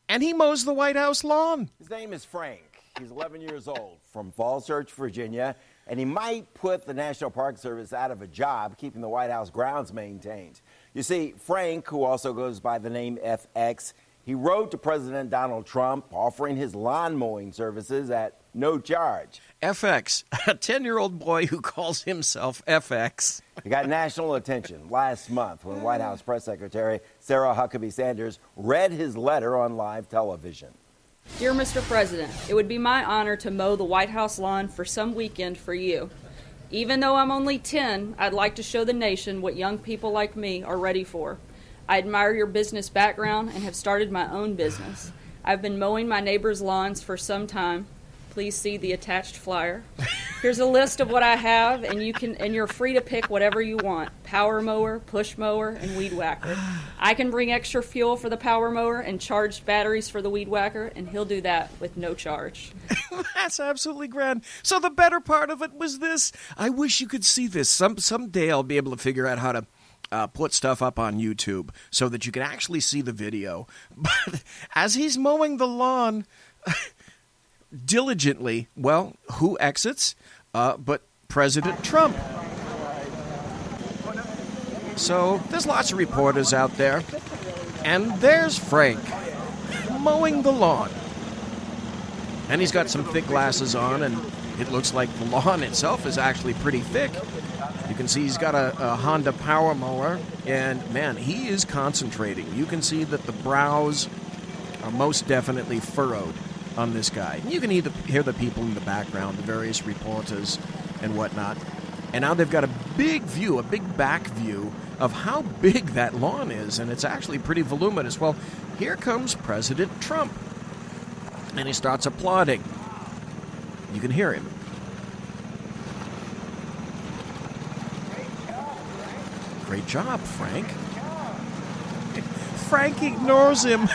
and he mows the White House lawn. His name is Frank. He's 11 years old, from Falls Church, Virginia, and he might put the National Park Service out of a job keeping the White House grounds maintained. You see, Frank, who also goes by the name FX, he wrote to President Donald Trump offering his lawn mowing services at no charge. FX, a 10-year-old boy who calls himself FX. He got national attention last month when White House Press Secretary Sarah Huckabee Sanders read his letter on live television. Dear Mr. President, it would be my honor to mow the White House lawn for some weekend for you. Even though I'm only 10, I'd like to show the nation what young people like me are ready for. I admire your business background and have started my own business. I've been mowing my neighbors' lawns for some time. Please see the attached flyer. Here's a list of what I have, and you're free to pick whatever you want. Power mower, push mower, and weed whacker. I can bring extra fuel for the power mower and charged batteries for the weed whacker, and he'll do that with no charge. That's absolutely grand. So the better part of it was this. I wish you could see this. Someday I'll be able to figure out how to put stuff up on YouTube so that you can actually see the video. But as he's mowing the lawn diligently, well, who exits? But President Trump. So there's lots of reporters out there. And there's Frank mowing the lawn. And he's got some thick glasses on, and it looks like the lawn itself is actually pretty thick. You can see he's got a Honda power mower, and man, he is concentrating. You can see that the brows are most definitely furrowed on this guy. You can hear the people in the background, the various reporters and whatnot. And now they've got a big view, a big back view of how big that lawn is, and it's actually pretty voluminous. Well, here comes President Trump, and he starts applauding. You can hear him. Great job, Frank. Frank ignores him.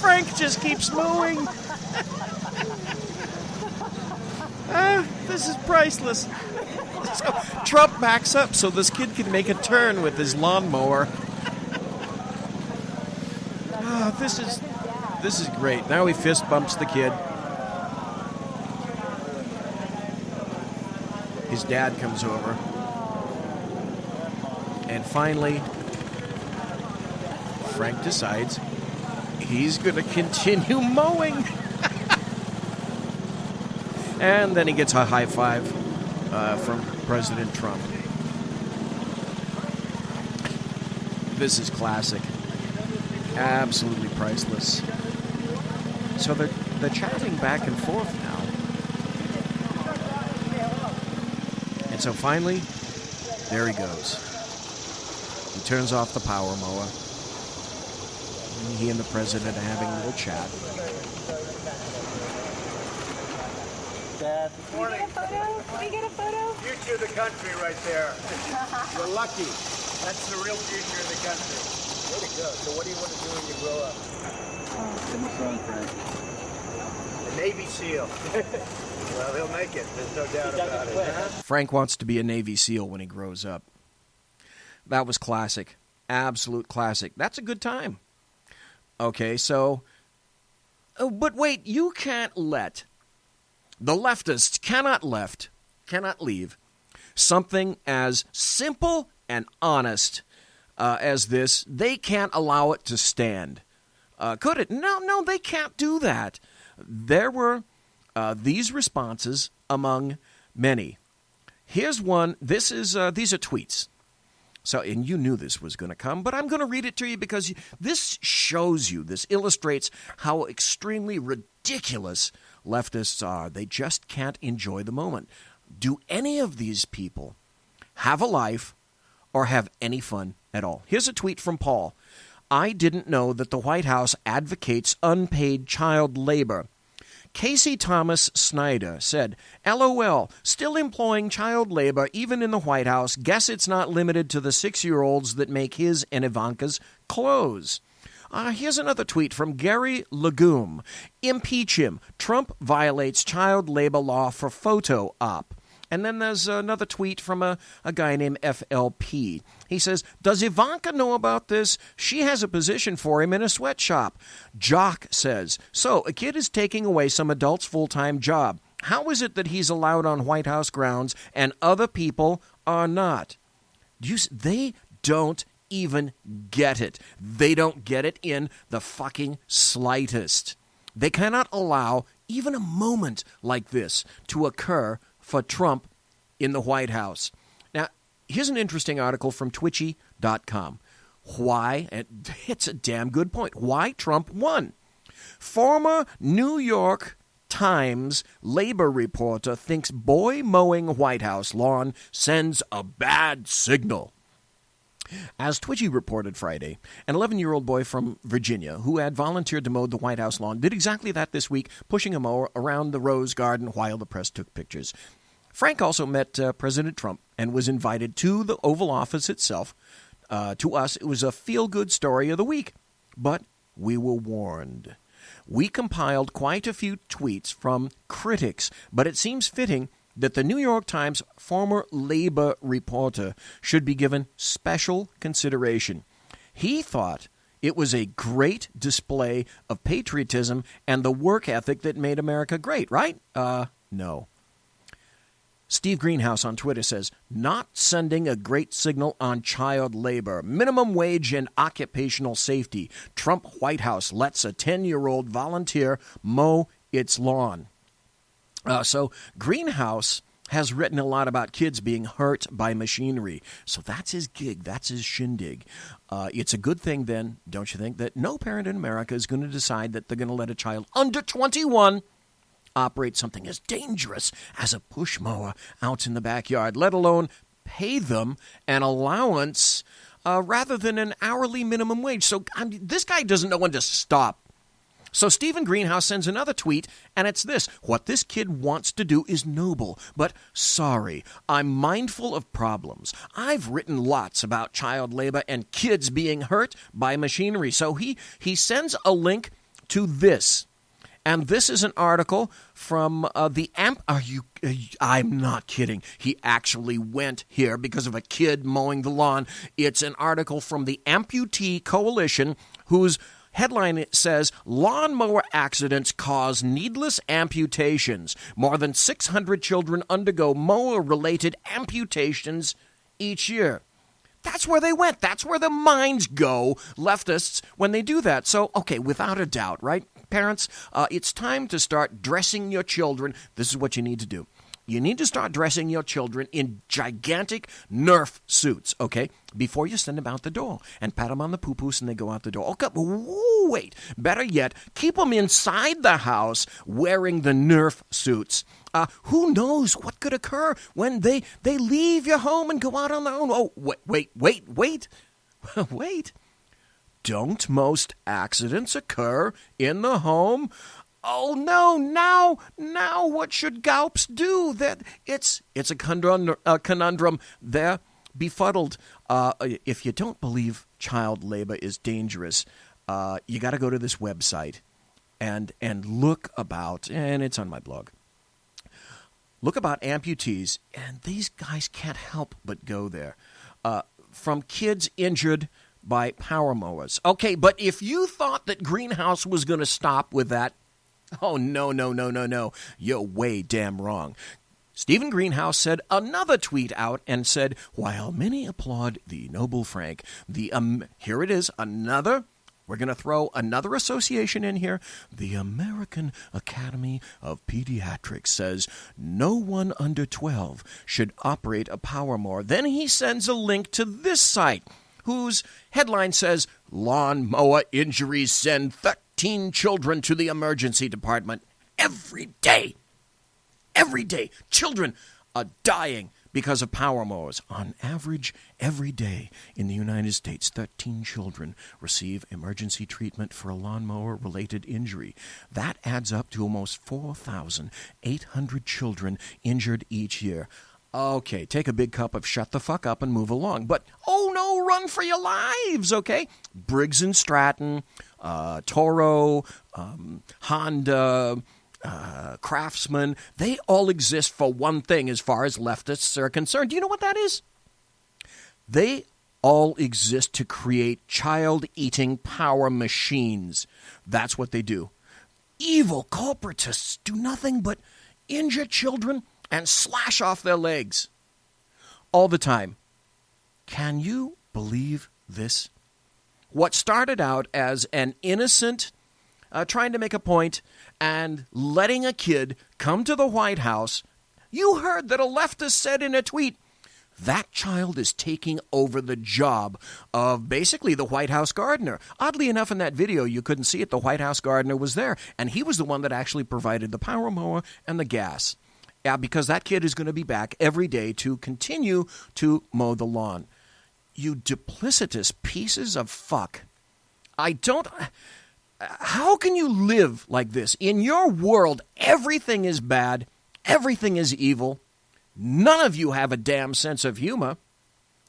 Frank just keeps mowing. This is priceless. So Trump backs up so this kid can make a turn with his lawnmower. This is great. Now he fist bumps the kid. His dad comes over. And finally, Frank decides he's going to continue mowing. And then he gets a high five from President Trump. This is classic. Absolutely priceless. So they're chatting back and forth now. And so finally, there he goes. He turns off the power mower. And he and the president are having a little chat. Dad. Can we get a photo? Can we get a photo? Future of the country right there. You're lucky. That's the real future of the country. Way to go. So what do you want to do when you grow up? Become a son, Frank. A Navy SEAL. Well, he'll make it. There's no doubt about it. Frank wants to be a Navy SEAL when he grows up. That was classic. Absolute classic. That's a good time. Okay, so... Oh, but wait, you can't let... The leftists cannot leave something as simple and honest as this. They can't allow it to stand. Could it? No, they can't do that. There were these responses among many. Here's one. These are tweets. So, and you knew this was going to come, but I'm going to read it to you because this shows you, this illustrates how extremely ridiculous leftists are. They just can't enjoy the moment. Do any of these people have a life or have any fun at all? Here's a tweet from Paul. I didn't know that the White House advocates unpaid child labor. Casey Thomas Snyder said, LOL, still employing child labor even in the White House. Guess it's not limited to the 6-year-olds that make his and Ivanka's clothes. Here's another tweet from Gary Legume. Impeach him. Trump violates child labor law for photo op. And then there's another tweet from a guy named FLP. He says, does Ivanka know about this? She has a position for him in a sweatshop. Jock says, so a kid is taking away some adult's full-time job. How is it that he's allowed on White House grounds and other people are not? They don't even get it. They don't get it in the fucking slightest. They cannot allow even a moment like this to occur for Trump in the White House. Now, here's an interesting article from Twitchy.com. Why, and it's a damn good point, why Trump won. Former New York Times labor reporter thinks boy mowing White House lawn sends a bad signal. As Twitchy reported Friday, an 11-year-old boy from Virginia who had volunteered to mow the White House lawn did exactly that this week, pushing a mower around the Rose Garden while the press took pictures. Frank also met President Trump and was invited to the Oval Office itself. To us, it was a feel-good story of the week. But we were warned. We compiled quite a few tweets from critics, but it seems fitting that the New York Times former labor reporter should be given special consideration. He thought it was a great display of patriotism and the work ethic that made America great, right? No. Steve Greenhouse on Twitter says, not sending a great signal on child labor, minimum wage and occupational safety. Trump White House lets a 10-year-old volunteer mow its lawn. So Greenhouse has written a lot about kids being hurt by machinery. So that's his gig. That's his shindig. It's a good thing then, don't you think, that no parent in America is going to decide that they're going to let a child under 21 operate something as dangerous as a push mower out in the backyard, let alone pay them an allowance rather than an hourly minimum wage. So this guy doesn't know when to stop. So Stephen Greenhouse sends another tweet, and it's this. What this kid wants to do is noble, but sorry, I'm mindful of problems. I've written lots about child labor and kids being hurt by machinery. So he sends a link to this. And this is an article from the I'm not kidding. He actually went here because of a kid mowing the lawn. It's an article from the Amputee Coalition, whose headline says, lawnmower accidents cause needless amputations. More than 600 children undergo mower-related amputations each year. That's where they went. That's where the minds go, leftists, when they do that. So, okay, without a doubt, right? Parents, it's time to start dressing your children. This is what you need to do. You need to start dressing your children in gigantic Nerf suits, okay, before you send them out the door and pat them on the poo-poos and they go out the door. Okay, wait. Better yet, keep them inside the house wearing the Nerf suits. Who knows what could occur when they leave your home and go out on their own? Oh, wait. Wait. Don't most accidents occur in the home? Oh, no, now what should Gaups do? That it's a conundrum. They're befuddled. If you don't believe child labor is dangerous, you got to go to this website and look about, and it's on my blog, look about amputees, and these guys can't help but go there. From kids injured by power mowers. Okay, but if you thought that Greenhouse was going to stop with that, oh, no. You're way damn wrong. Stephen Greenhouse said another tweet out and said, while many applaud the noble Frank, here it is, we're going to throw another association in here. The American Academy of Pediatrics says no one under 12 should operate a power mower. Then he sends a link to this site, whose headline says, lawnmower injuries send 13 children to the emergency department every day. Every day. Children are dying because of power mowers. On average, every day in the United States, 13 children receive emergency treatment for a lawnmower-related injury. That adds up to almost 4,800 children injured each year. Okay, take a big cup of shut the fuck up and move along. But, oh no, run for your lives, okay? Briggs & Stratton, Toro, Honda, craftsmen, they all exist for one thing as far as leftists are concerned. Do you know what that is? They all exist to create child-eating power machines. That's what they do. Evil corporatists do nothing but injure children and slash off their legs all the time. Can you believe this? What started out as an innocent trying to make a point and letting a kid come to the White House, you heard that a leftist said in a tweet, that child is taking over the job of basically the White House gardener. Oddly enough, in that video, you couldn't see it. The White House gardener was there, and he was the one that actually provided the power mower and the gas. Yeah, because that kid is going to be back every day to continue to mow the lawn. You duplicitous pieces of fuck. How can you live like this? In your world, everything is bad. Everything is evil. None of you have a damn sense of humor.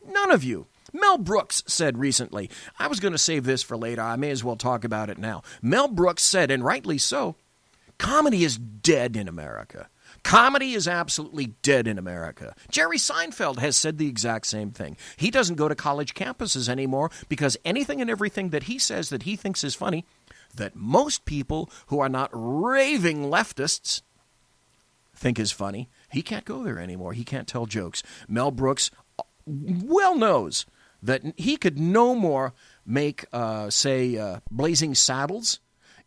None of you. Mel Brooks said recently, I was going to save this for later. I may as well talk about it now. Mel Brooks said, and rightly so, comedy is dead in America. Comedy is absolutely dead in America. Jerry Seinfeld has said the exact same thing. He doesn't go to college campuses anymore because anything and everything that he says that he thinks is funny, that most people who are not raving leftists think is funny, he can't go there anymore. He can't tell jokes. Mel Brooks well knows that he could no more make, Blazing Saddles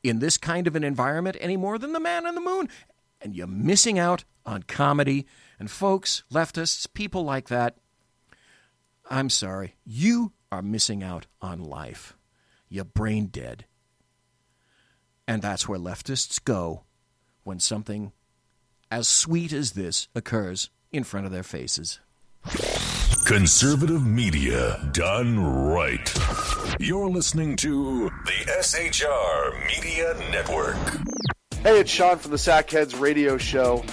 in this kind of an environment any more than the Man on the Moon. And you're missing out on comedy. And folks, leftists, people like that, I'm sorry, you are missing out on life. You're brain dead. And that's where leftists go when something as sweet as this occurs in front of their faces. Conservative media done right. You're listening to the SHR Media Network. Hey, it's Sean from the Sackheads Radio Show,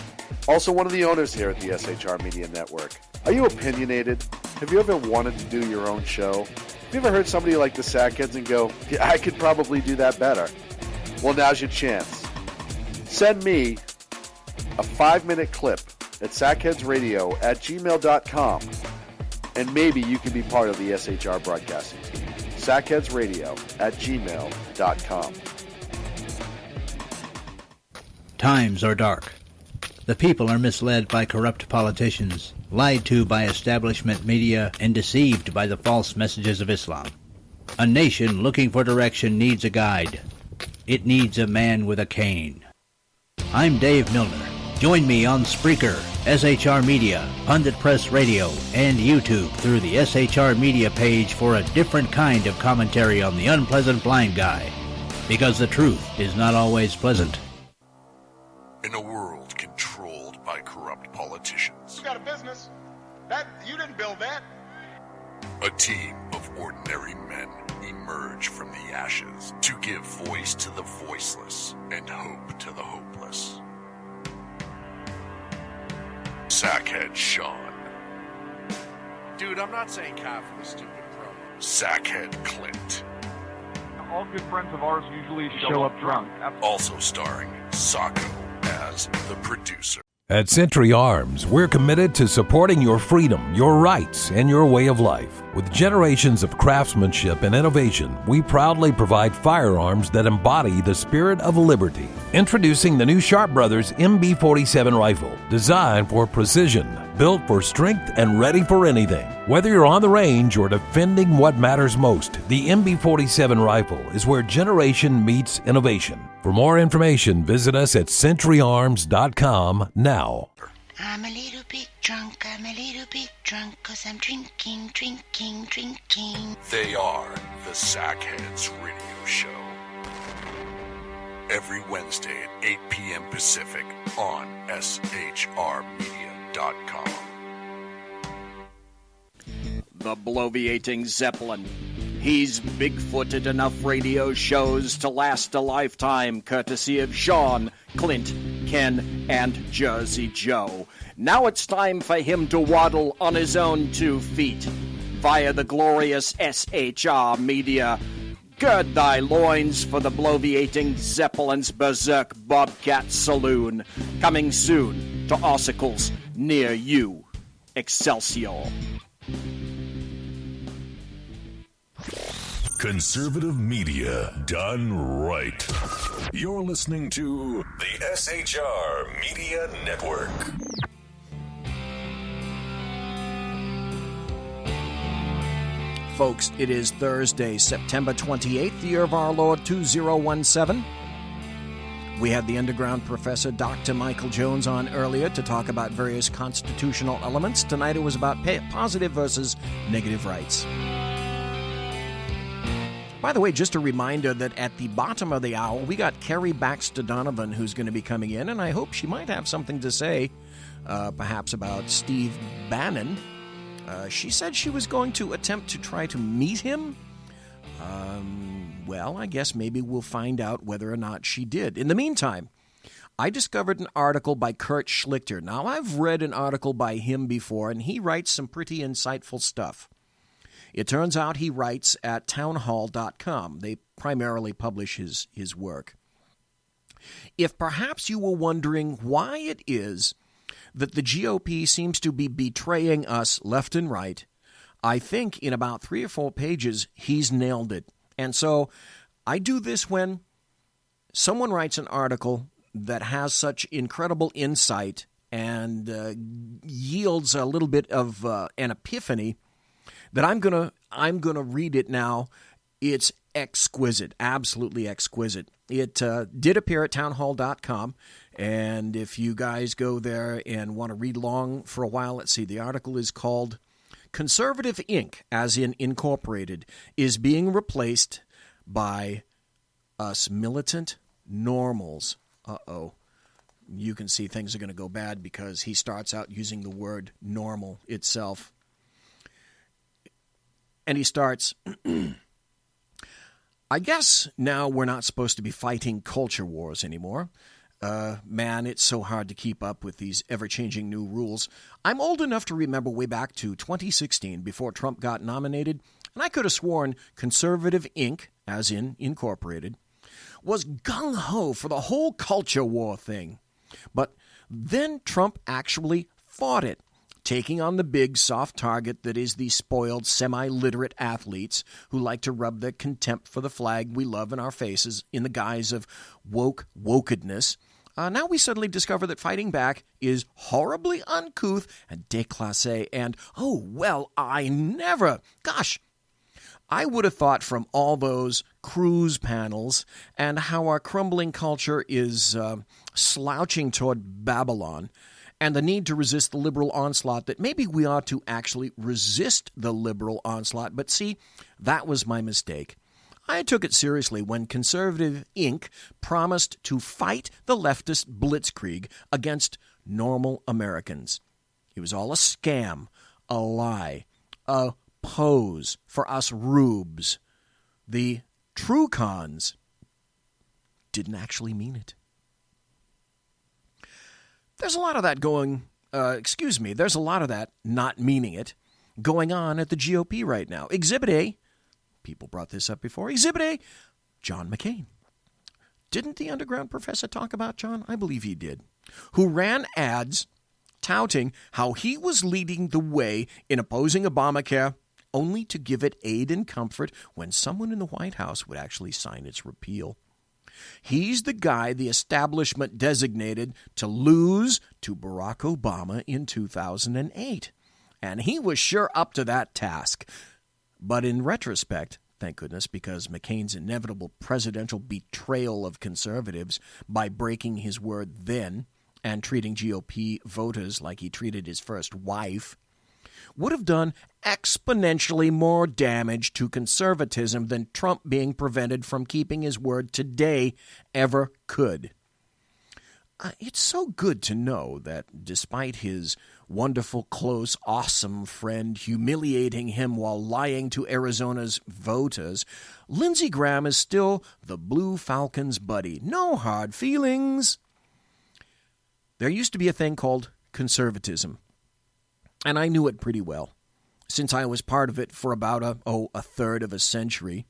also one of the owners here at the SHR Media Network. Are you opinionated? Have you ever wanted to do your own show? Have you ever heard somebody like the Sackheads and go, yeah, I could probably do that better? Well, now's your chance. Send me a 5-minute clip at sackheadsradio@gmail.com, and maybe you can be part of the SHR broadcasting team. sackheadsradio@gmail.com. Times are dark. The people are misled by corrupt politicians, lied to by establishment media, and deceived by the false messages of Islam. A nation looking for direction needs a guide. It needs a man with a cane. I'm Dave Milner. Join me on Spreaker, SHR Media, Pundit Press Radio, and YouTube through the SHR Media page for a different kind of commentary on the unpleasant blind guy. Because the truth is not always pleasant. In a world controlled by corrupt politicians, You got a business. That you didn't build that. a team of ordinary men emerge from the ashes to give voice to the voiceless and hope to the hopeless. Sackhead Sean. Dude, I'm not saying cough for the stupid pro. Sackhead Clint. All good friends of ours usually show up drunk. Also starring Sacco as the producer. At Century Arms, we're committed to supporting your freedom, your rights, and your way of life. With generations of craftsmanship and innovation, we proudly provide firearms that embody the spirit of liberty. Introducing the new Sharp Brothers MB-47 rifle, designed for precision, built for strength, and ready for anything. Whether you're on the range or defending what matters most, the MB-47 rifle is where generation meets innovation. For more information, visit us at centuryarms.com now. I'm a little bit drunk, 'cause I'm drinking. They are the Sackheads Radio Show. Every Wednesday at 8 p.m. Pacific on SHRmedia.com. The bloviating Zeppelin. He's big-footed enough radio shows to last a lifetime, courtesy of Sean, Clint, Ken, and Jersey Joe. Now it's time for him to waddle on his own 2 feet via the glorious SHR Media Gird thy loins for the bloviating Zeppelin's Berserk Bobcat Saloon, coming soon to ossicles near you. Excelsior. Conservative media done right. You're listening to the SHR Media Network. Folks, it is Thursday, September 28th, the year of our Lord 2017. We had the underground professor, Dr. Michael Jones, on earlier to talk about various constitutional elements. Tonight it was about positive versus negative rights. By the way, just a reminder that at the bottom of the hour, we got Kari Baxter Donovan, who's going to be coming in, and I hope she might have something to say, perhaps about Steve Bannon. She said she was going to attempt to try to meet him. Well, I guess maybe we'll find out whether or not she did. In the meantime, I discovered an article by Kurt Schlichter. Now, I've read an article by him before, and he writes some pretty insightful stuff. It turns out he writes at townhall.com. They primarily publish his work. If perhaps you were wondering why it is that the GOP seems to be betraying us left and right, I think in about 3 or 4 pages, he's nailed it. And so I do this when someone writes an article that has such incredible insight and yields a little bit of an epiphany that I'm gonna read it now. It's exquisite, absolutely exquisite. It did appear at townhall.com, and if you guys go there and want to read along for a while, let's see, the article is called Conservative Inc., as in Incorporated, is being replaced by us militant normals. Uh-oh. You can see things are going to go bad because he starts out using the word normal itself. And he starts, I guess now we're not supposed to be fighting culture wars anymore. Man, it's so hard to keep up with these ever-changing new rules. I'm old enough to remember way back to 2016, before Trump got nominated, and I could have sworn Conservative Inc., as in Incorporated, was gung-ho for the whole culture war thing. But then Trump actually fought it, taking on the big, soft target that is the spoiled, semi-literate athletes who like to rub their contempt for the flag we love in our faces in the guise of wokedness. Now we suddenly discover that fighting back is horribly uncouth and déclassé and, oh, well, I never. Gosh, I would have thought from all those cruise panels and how our crumbling culture is slouching toward Babylon and the need to resist the liberal onslaught that maybe we ought to actually resist the liberal onslaught. But see, that was my mistake. I took it seriously when Conservative Inc. promised to fight the leftist blitzkrieg against normal Americans. It was all a scam, a lie, a pose for us rubes. The true cons didn't actually mean it. There's a lot of that there's a lot of that not meaning it going on at the GOP right now. Exhibit A, people brought this up before, Exhibit A, John McCain. Didn't the underground professor talk about John? I believe he did. Who ran ads touting how he was leading the way in opposing Obamacare, only to give it aid and comfort when someone in the White House would actually sign its repeal. He's the guy the establishment designated to lose to Barack Obama in 2008. And he was sure up to that task. But in retrospect, thank goodness, because McCain's inevitable presidential betrayal of conservatives by breaking his word then and treating GOP voters like he treated his first wife, would have done exponentially more damage to conservatism than Trump being prevented from keeping his word today ever could. It's so good to know that despite his wonderful, close, awesome friend humiliating him while lying to Arizona's voters, Lindsey Graham is still the Blue Falcons' buddy. No hard feelings. There used to be a thing called conservatism, and I knew it pretty well, since I was part of it for about a third of a century.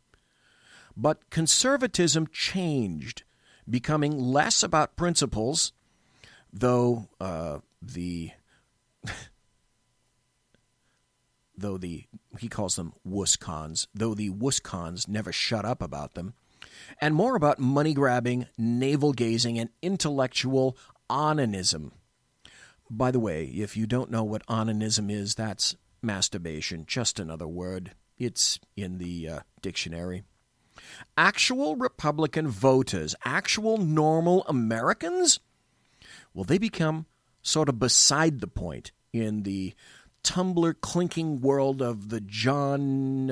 But conservatism changed, becoming less about principles, though he calls them wuss-cons, though the wuss-cons never shut up about them, and more about money-grabbing, navel-gazing, and intellectual onanism. By the way, if you don't know what onanism is, that's masturbation, just another word. It's in the dictionary. Actual Republican voters, actual normal Americans, well, they become sort of beside the point in the tumbler-clinking world of the John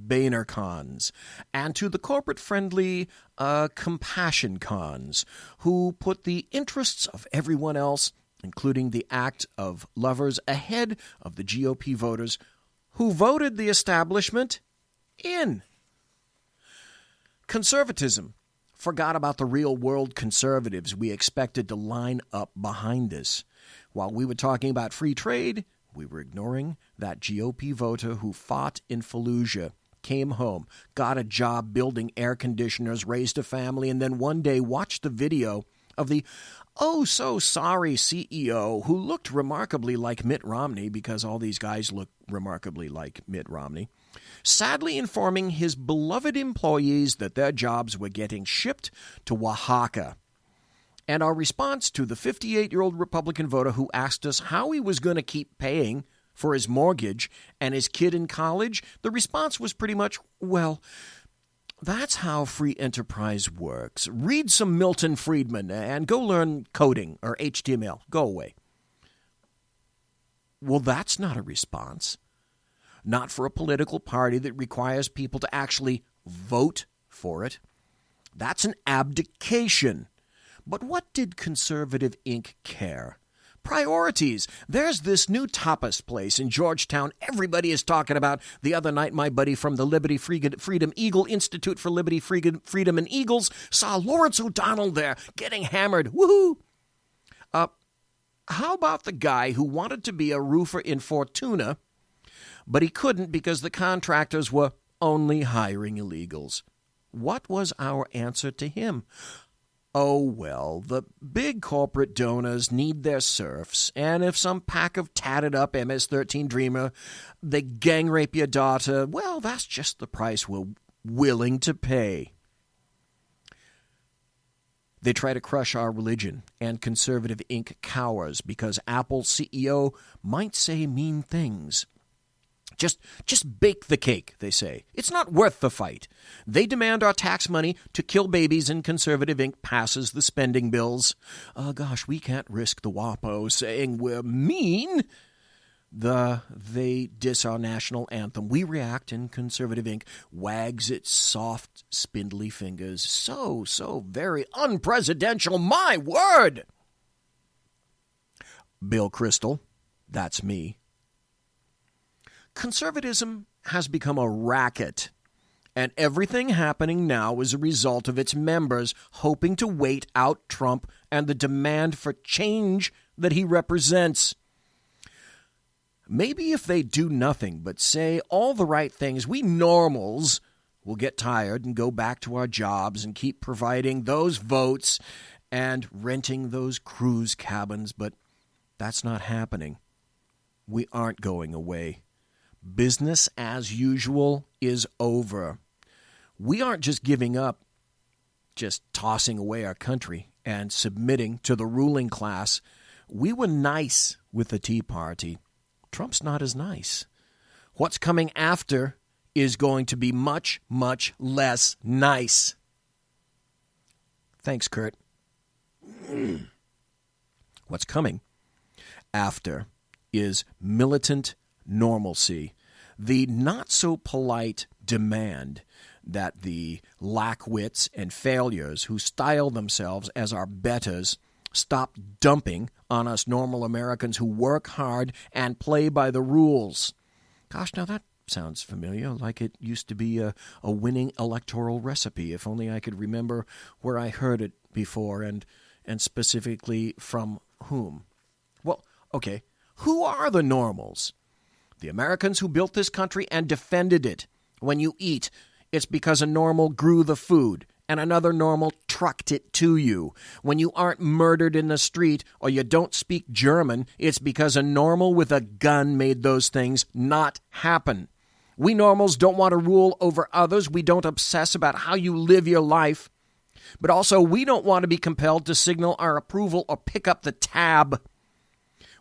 Boehner cons, and to the corporate-friendly compassion cons, who put the interests of everyone else, including the act of lovers, ahead of the GOP voters who voted the establishment in. Conservatism forgot about the real-world conservatives we expected to line up behind us. While we were talking about free trade, we were ignoring that GOP voter who fought in Fallujah, came home, got a job building air conditioners, raised a family, and then one day watched the video of the oh-so-sorry CEO who looked remarkably like Mitt Romney, because all these guys look remarkably like Mitt Romney, sadly informing his beloved employees that their jobs were getting shipped to Oaxaca. And our response to the 58-year-old Republican voter who asked us how he was going to keep paying for his mortgage and his kid in college, the response was pretty much, well, that's how free enterprise works. Read some Milton Friedman and go learn coding or HTML. Go away. Well, that's not a response. Not for a political party that requires people to actually vote for it. That's an abdication. But what did Conservative Inc. care? Priorities. There's this new tapas place in Georgetown everybody is talking about. The other night, my buddy from the Liberty Freedom Eagle Institute for Liberty, Freedom, and Eagles saw Lawrence O'Donnell there getting hammered. Woohoo! How about the guy who wanted to be a roofer in Fortuna, but he couldn't because the contractors were only hiring illegals? What was our answer to him? Oh, well, the big corporate donors need their serfs, and if some pack of tatted-up MS-13 dreamer, they gang rape your daughter, well, that's just the price we're willing to pay. They try to crush our religion, and Conservative Inc. cowers because Apple's CEO might say mean things. Just bake the cake, they say. It's not worth the fight. They demand our tax money to kill babies, and Conservative Inc. passes the spending bills. Gosh, we can't risk the WAPO saying we're mean. They diss our national anthem. We react, and Conservative Inc. wags its soft, spindly fingers. So very unpresidential, my word! Bill Kristol, that's me. Conservatism has become a racket, and everything happening now is a result of its members hoping to wait out Trump and the demand for change that he represents. Maybe if they do nothing but say all the right things, we normals will get tired and go back to our jobs and keep providing those votes and renting those cruise cabins, but that's not happening. We aren't going away. Business as usual is over. We aren't just giving up, just tossing away our country and submitting to the ruling class. We were nice with the Tea Party. Trump's not as nice. What's coming after is going to be much, much less nice. Thanks, Kurt. What's coming after is militant normalcy, the not-so-polite demand that the lackwits and failures who style themselves as our betters stop dumping on us normal Americans who work hard and play by the rules. Gosh, now that sounds familiar, like it used to be a winning electoral recipe. If only I could remember where I heard it before and specifically from whom. Well, okay, who are the normals? The Americans who built this country and defended it. When you eat, It's because a normal grew the food and another normal trucked it to you. When you aren't murdered in the street or you don't speak German, it's because a normal with a gun made those things not happen. We normals don't want to rule over others. We don't obsess about how you live your life. But also, we don't want to be compelled to signal our approval or pick up the tab.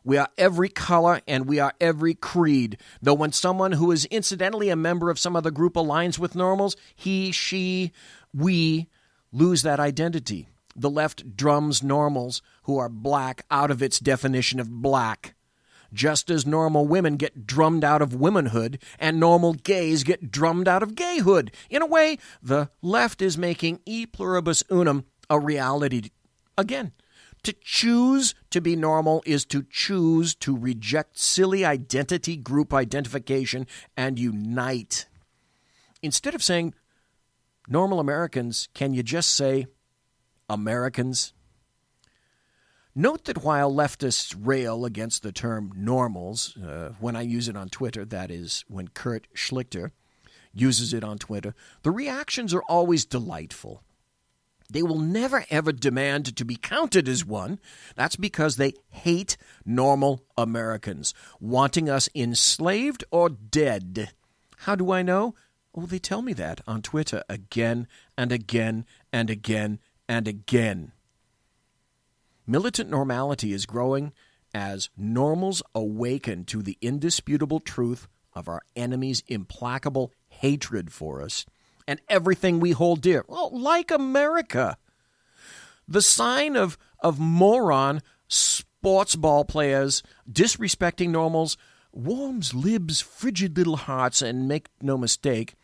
We are every color and we are every creed. Though when someone who is incidentally a member of some other group aligns with normals, he, she, we lose that identity. The left drums normals who are black out of its definition of black. Just as normal women get drummed out of womanhood and normal gays get drummed out of gayhood. In a way, the left is making e pluribus unum a reality again. To choose to be normal is to choose to reject silly identity group identification and unite. Instead of saying normal Americans, can you just say Americans? Note that while leftists rail against the term normals, when I use it on Twitter, that is, when Kurt Schlichter uses it on Twitter, the reactions are always delightful. They will never, ever demand to be counted as one. That's because they hate normal Americans, wanting us enslaved or dead. How do I know? Oh, they tell me that on Twitter again and again and again and again. Militant normality is growing as normals awaken to the indisputable truth of our enemy's implacable hatred for us and everything we hold dear. Well, like America. The sign of moron sports ball players disrespecting normals warms libs' frigid little hearts, and make no mistake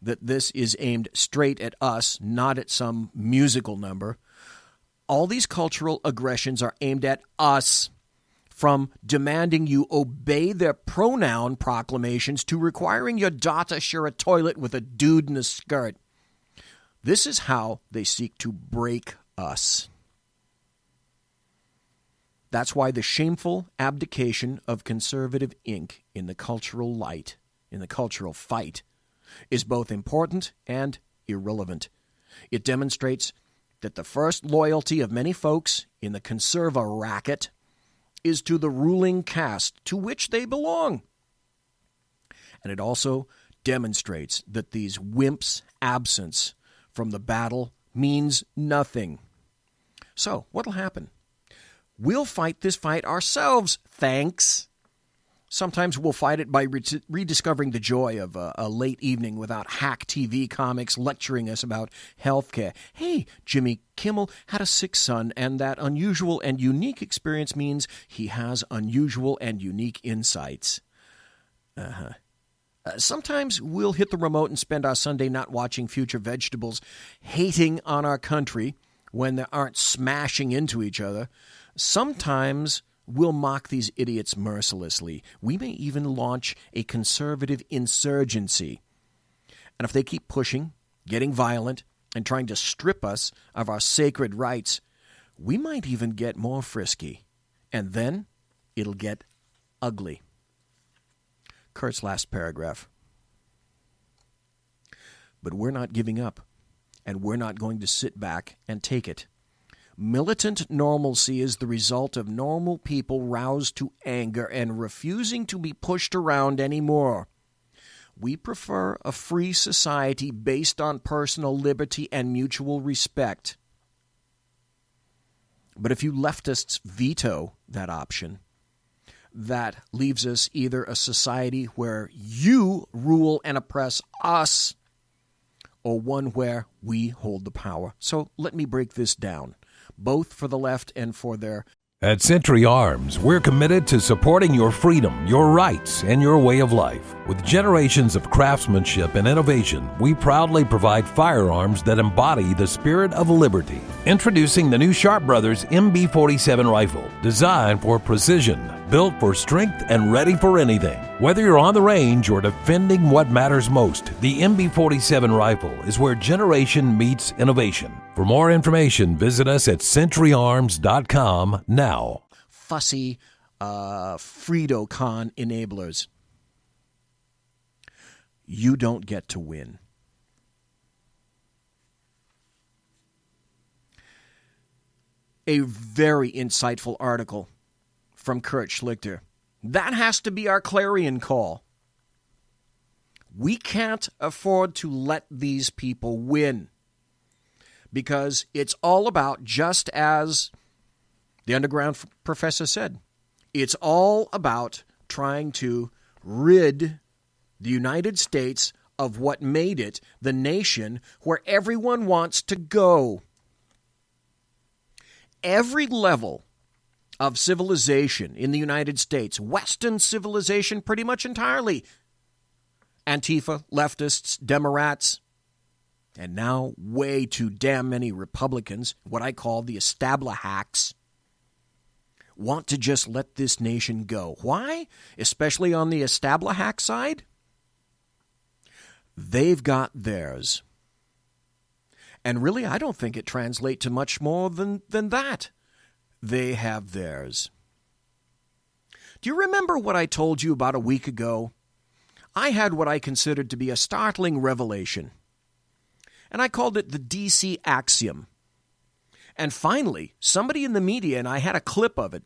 that this is aimed straight at us, not at some musical number. All these cultural aggressions are aimed at us, from demanding you obey their pronoun proclamations to requiring your daughter share a toilet with a dude in a skirt. This is how they seek to break us. That's why the shameful abdication of conservative ink in the cultural light, in the cultural fight, is both important and irrelevant. It demonstrates that the first loyalty of many folks in the conserva racket is to the ruling caste to which they belong. And it also demonstrates that these wimps' absence from the battle means nothing. So, what'll happen? We'll fight this fight ourselves, thanks. Sometimes we'll fight it by rediscovering the joy of a late evening without hack TV comics lecturing us about healthcare. Hey, Jimmy Kimmel had a sick son, and that unusual and unique experience means he has unusual and unique insights. Sometimes we'll hit the remote and spend our Sunday not watching Future Vegetables, hating on our country when they aren't smashing into each other. Sometimes we'll mock these idiots mercilessly. We may even launch a conservative insurgency. And if they keep pushing, getting violent, and trying to strip us of our sacred rights, we might even get more frisky. And then it'll get ugly. Kurt's last paragraph. But we're not giving up, and we're not going to sit back and take it. Militant normalcy is the result of normal people roused to anger and refusing to be pushed around anymore. We prefer a free society based on personal liberty and mutual respect. But if you leftists veto that option, that leaves us either a society where you rule and oppress us, or one where we hold the power. So let me break this down, both for the left and for their... At Century Arms, we're committed to supporting your freedom, your rights, and your way of life. With generations of craftsmanship and innovation, we proudly provide firearms that embody the spirit of liberty. Introducing the new Sharp Brothers MB-47 rifle, designed for precision, built for strength, and ready for anything. Whether you're on the range or defending what matters most, the MB-47 rifle is where generation meets innovation. For more information, visit us at centuryarms.com now. Fussy FreedoCon enablers. You don't get to win. a very insightful article from Kurt Schlichter. That has to be our clarion call. We can't afford to let these people win, because it's all about, just as the underground professor said, it's all about trying to rid the United States of what made it the nation where everyone wants to go. Every level of civilization in the United States, Western civilization pretty much entirely, Antifa, leftists, Democrats, and now way too damn many Republicans, what I call the establishacks, want to just let this nation go. Why? Especially on the establish side? They've got theirs. And really, I don't think it translates to much more than that. They have theirs. Do you remember what I told you about a week ago? I had what I considered to be a startling revelation, and I called it the DC axiom. And finally, somebody in the media, and I had a clip of it,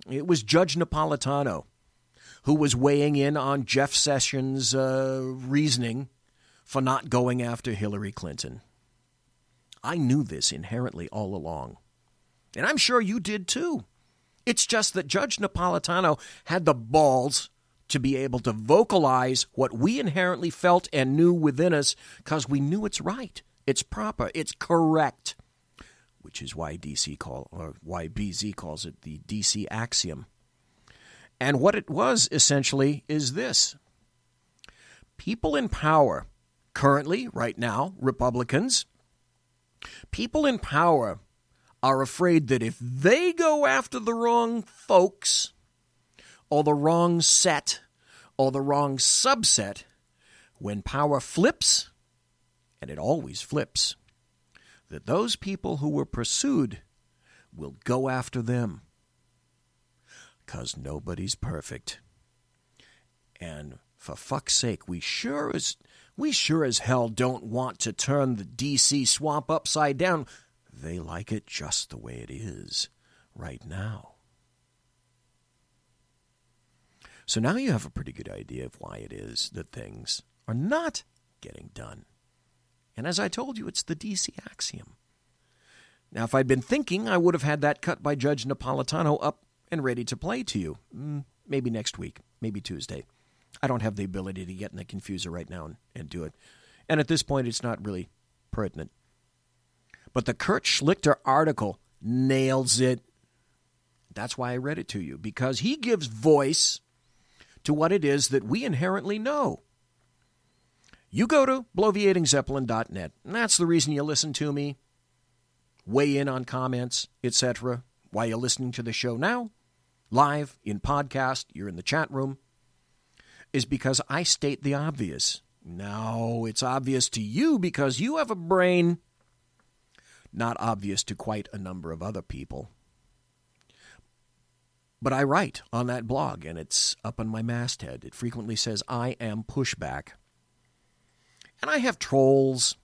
it was Judge Napolitano, who was weighing in on Jeff Sessions' reasoning for not going after Hillary Clinton. I knew this inherently all along, and I'm sure you did too. It's just that Judge Napolitano had the balls to be able to vocalize what we inherently felt and knew within us, because we knew it's right, it's proper, it's correct, which is why BZ calls it the DC axiom. And what it was essentially is this: people in power, currently, right now, Republicans, people in power are afraid that if they go after the wrong folks, or the wrong set, or the wrong subset, when power flips, and it always flips, that those people who were pursued will go after them. 'Cause nobody's perfect. And for fuck's sake, we sure as hell don't want to turn the DC swamp upside down. They like it just the way it is right now. So now you have a pretty good idea of why it is that things are not getting done. And as I told you, it's the DC axiom. Now, if I'd been thinking, I would have had that cut by Judge Napolitano up and ready to play to you. Maybe next week, maybe Tuesday. I don't have the ability to get in the confuser right now and do it. And at this point, it's not really pertinent. But the Kurt Schlichter article nails it. That's why I read it to you, because he gives voice to what it is that we inherently know. You go to bloviatingzeppelin.net, and that's the reason you listen to me, weigh in on comments, etc., while you're listening to the show now, live, in podcast, you're in the chat room, is because I state the obvious. Now, it's obvious to you because you have a brain, not obvious to quite a number of other people. But I write on that blog, and it's up on my masthead. It frequently says, I am pushback. And I have trolls.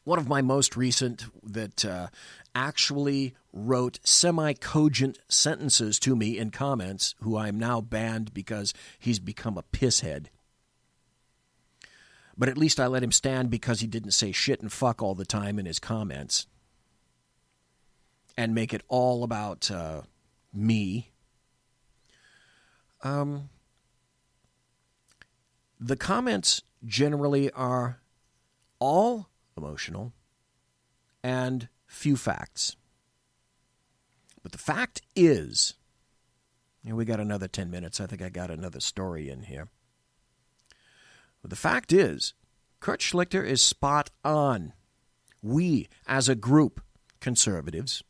One of my most recent that actually wrote semi-cogent sentences to me in comments, who I am now banned because he's become a pisshead. But at least I let him stand because he didn't say shit and fuck all the time in his comments and make it all about me. The comments generally are all emotional and few facts. But the fact is, we got another 10 minutes. I think I got another story in here. But the fact is, Kurt Schlichter is spot on. We, as a group, conservatives,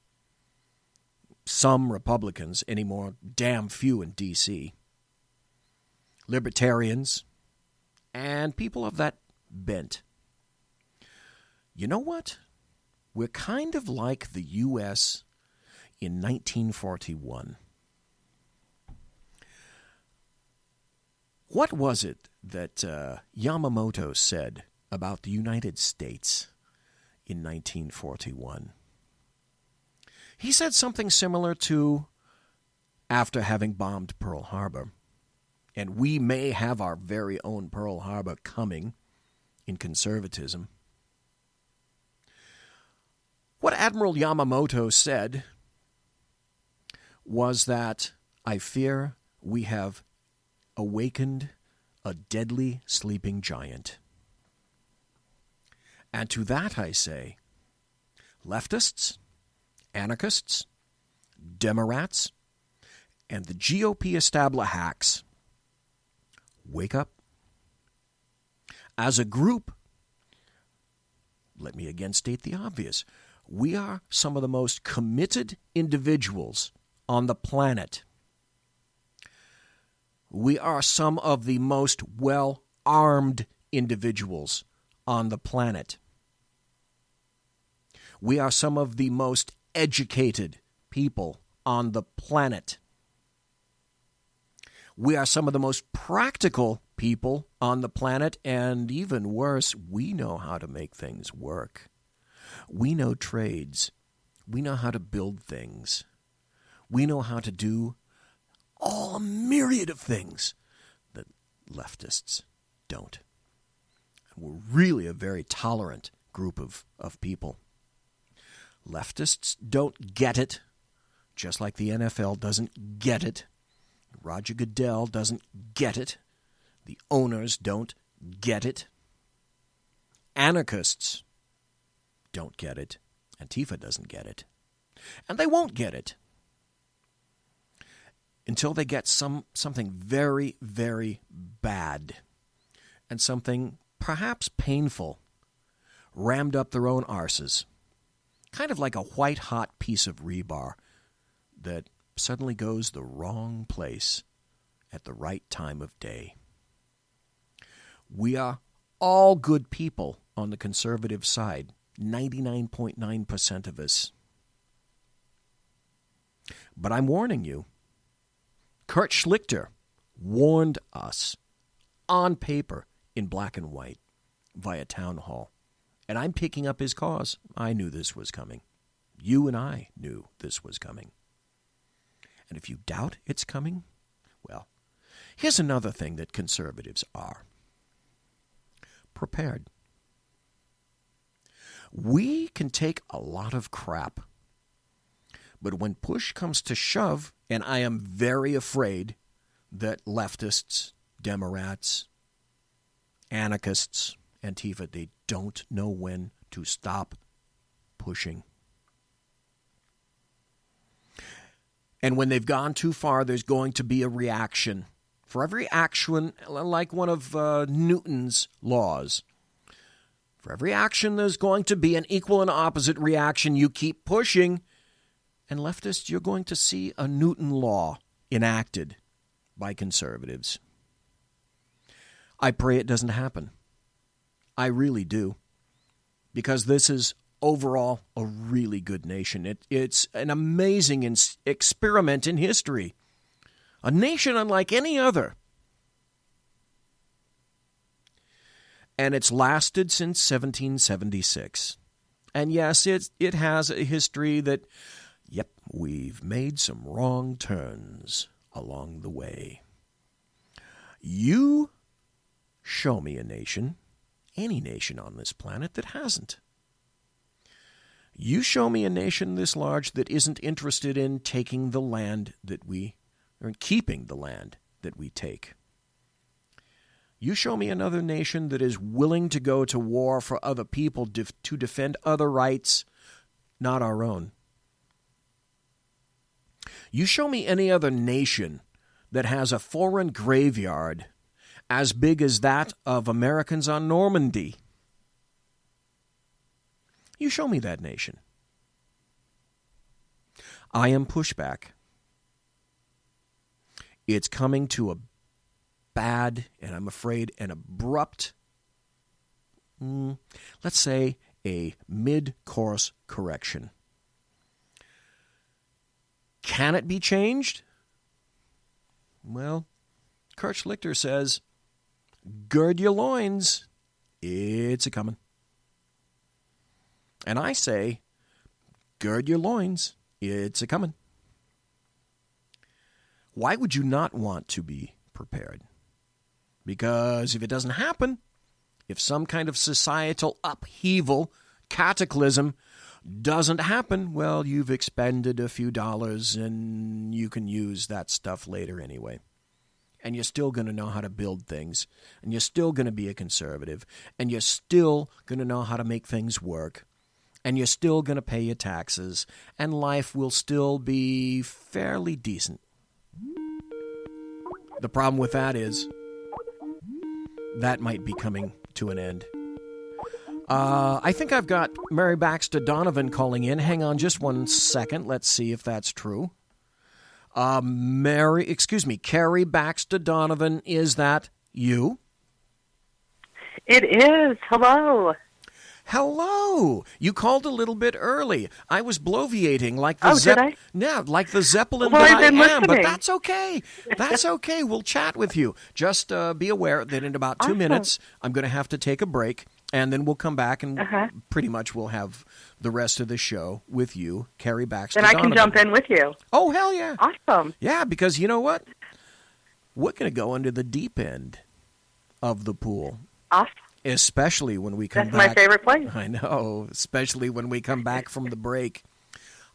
some Republicans, anymore, damn few in D.C., libertarians, and people of that bent. You know what? We're kind of like the U.S. in 1941. What was it that Yamamoto said about the United States in 1941? He said something similar to, after having bombed Pearl Harbor, and we may have our very own Pearl Harbor coming in conservatism. What Admiral Yamamoto said was that, I fear we have awakened a deadly sleeping giant. And to that I say, leftists, anarchists, Democrats, and the GOP establishacks, wake up. As a group, let me again state the obvious. We are some of the most committed individuals on the planet. We are some of the most well-armed individuals on the planet. We are some of the most educated people on the planet. We are some of the most practical people on the planet, and even worse, we know how to make things work. We know trades. We know how to build things. We know how to do a myriad of things that leftists don't. And we're really a very tolerant group of people. Leftists don't get it, just like the NFL doesn't get it. Roger Goodell doesn't get it. The owners don't get it. Anarchists don't get it. Antifa doesn't get it. And they won't get it until they get something very, very bad and something perhaps painful rammed up their own arses. Kind of like a white-hot piece of rebar that suddenly goes the wrong place at the right time of day. We are all good people on the conservative side, 99.9% of us. But I'm warning you, Kurt Schlichter warned us on paper in black and white via town hall. And I'm picking up his cause. I knew this was coming. You and I knew this was coming. And if you doubt it's coming, well, here's another thing that conservatives are. Prepared. We can take a lot of crap. But when push comes to shove, and I am very afraid that leftists, Democrats, anarchists, Antifa, they don't know when to stop pushing. And when they've gone too far, there's going to be a reaction. For every action, like one of Newton's laws, for every action there's going to be an equal and opposite reaction. You keep pushing, and leftists, you're going to see a Newton law enacted by conservatives. I pray it doesn't happen. I really do. Because this is overall a really good nation. It's an amazing experiment in history. A nation unlike any other. And it's lasted since 1776. And yes, it has a history that, yep, we've made some wrong turns along the way. You show me a nation, any nation on this planet, that hasn't. You show me a nation this large that isn't interested in taking the land that we, or in keeping the land that we take. You show me another nation that is willing to go to war for other people to defend other rights, not our own. You show me any other nation that has a foreign graveyard as big as that of Americans on Normandy. You show me that nation. I am pushback. It's coming to a bad, and I'm afraid an abrupt, let's say a mid-course correction. Can it be changed? Well, Kurt Schlichter says, gird your loins, it's a-coming. And I say, gird your loins, It's a-coming. Why would you not want to be prepared? Because if it doesn't happen, if some kind of societal upheaval, cataclysm, doesn't happen, well, you've expended a few dollars and you can use that stuff later anyway. And you're still going to know how to build things, and you're still going to be a conservative, and you're still going to know how to make things work, and you're still going to pay your taxes, and life will still be fairly decent. The problem with that is that might be coming to an end. I think I've got Kari Baxter Donovan calling in. Hang on just one second. Let's see if that's true. Kari Baxter Donovan, is that you? It is. Hello. Hello. You called a little bit early. I was bloviating like the did I? Yeah, like the Zeppelin Well, that I've been I am, but listening. that's okay. That's okay. We'll chat with you. Just be aware that in about 2 minutes, I'm going to have to take a break, and then we'll come back and pretty much we'll have the rest of the show with you, Kari Baxter Then I Donovan. can jump in with you. Oh, hell yeah. Awesome. Yeah, because you know what? We're going to go into the deep end of the pool. Awesome. Especially when we come That's back. my favorite place. I know, especially when we come back from the break.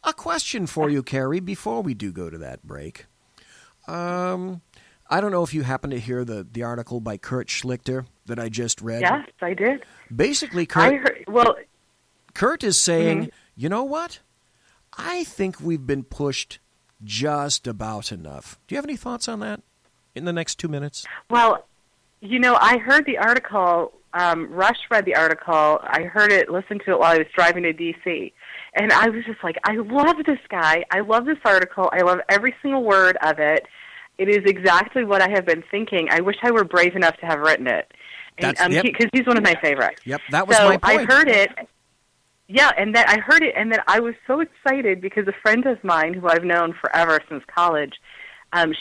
A question for you, Kari, before we do go to that break. I don't know if you happen to hear the article by Kurt Schlichter that I just read. Yes, I did. Basically, Kurt is saying, you know what? I think we've been pushed just about enough. Do you have any thoughts on that in the next 2 minutes? Well, you know, I heard the article. Rush read the article. I heard it, listened to it while I was driving to D.C. And I was just like, I love this guy. I love this article. I love every single word of it. It is exactly what I have been thinking. I wish I were brave enough to have written it. Because he's one of my favorites. Yep, that was my point. I heard it. Yeah, and then I heard it, and then I was so excited because a friend of mine who I've known forever since college,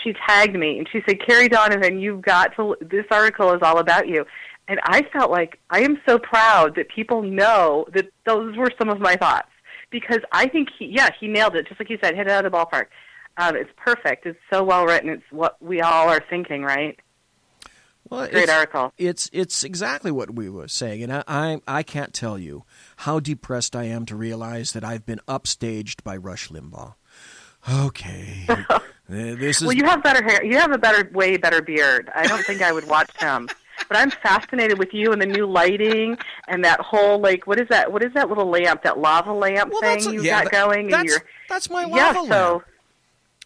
she tagged me, and she said, Kari Donovan, you've got to, this article is all about you. And I felt like I am so proud that people know that those were some of my thoughts. Because I think he nailed it. Just like you said, hit it out of the ballpark. It's perfect. It's so well written. It's what we all are thinking, right? Well, great article. It's exactly what we were saying, and I can't tell you how depressed I am to realize that I've been upstaged by Rush Limbaugh. Okay, this is. Well, you have better hair. You have way better beard. I don't think I would watch him. But I'm fascinated with you and the new lighting and that whole, like, what is that little lamp, that lava lamp thing you got going? That's my lava lamp. So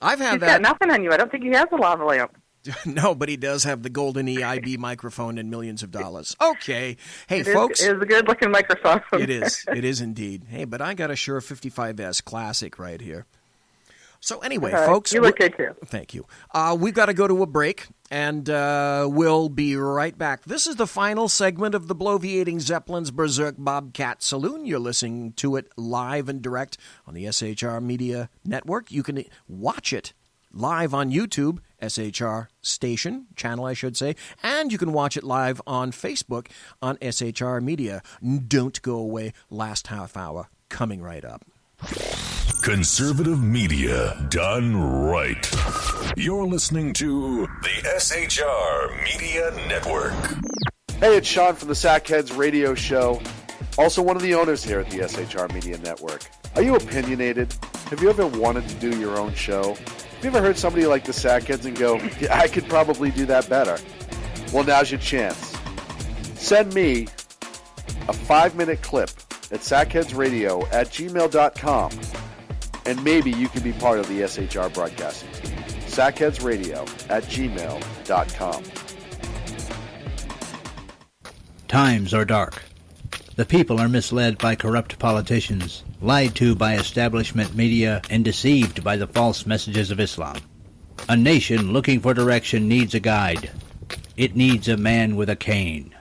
I've had he's that. got nothing on you. I don't think he has a lava lamp. No, but he does have the golden EIB microphone and millions of dollars. Okay. Hey, It folks. is a good-looking microphone. It is. It is indeed. Hey, but I got a Shure 55S Classic right here. So anyway, folks. You look good, too. Thank you. We've got to go to a break, and we'll be right back. This is the final segment of the Bloviating Zeppelin's Berserk Bobcat Saloon. You're listening to it live and direct on the SHR Media Network. You can watch it live on YouTube, SHR Station, channel I should say, and you can watch it live on Facebook on SHR Media. Don't go away. Last half hour coming right up. Conservative media done right. You're listening to the SHR Media Network. Hey, it's Sean from the Sackheads Radio Show, also one of the owners here at the SHR Media Network. Are you opinionated? Have you ever wanted to do your own show? Have you ever heard somebody like the Sackheads and go, yeah, I could probably do that better? Well, now's your chance. Send me a 5-minute clip at sackheadsradio@gmail.com, and maybe you can be part of the SHR broadcasting team. sackheadsradio@gmail.com. Times are dark. The people are misled by corrupt politicians, lied to by establishment media, and deceived by the false messages of Islam. A nation looking for direction needs a guide. It needs a man with a cane.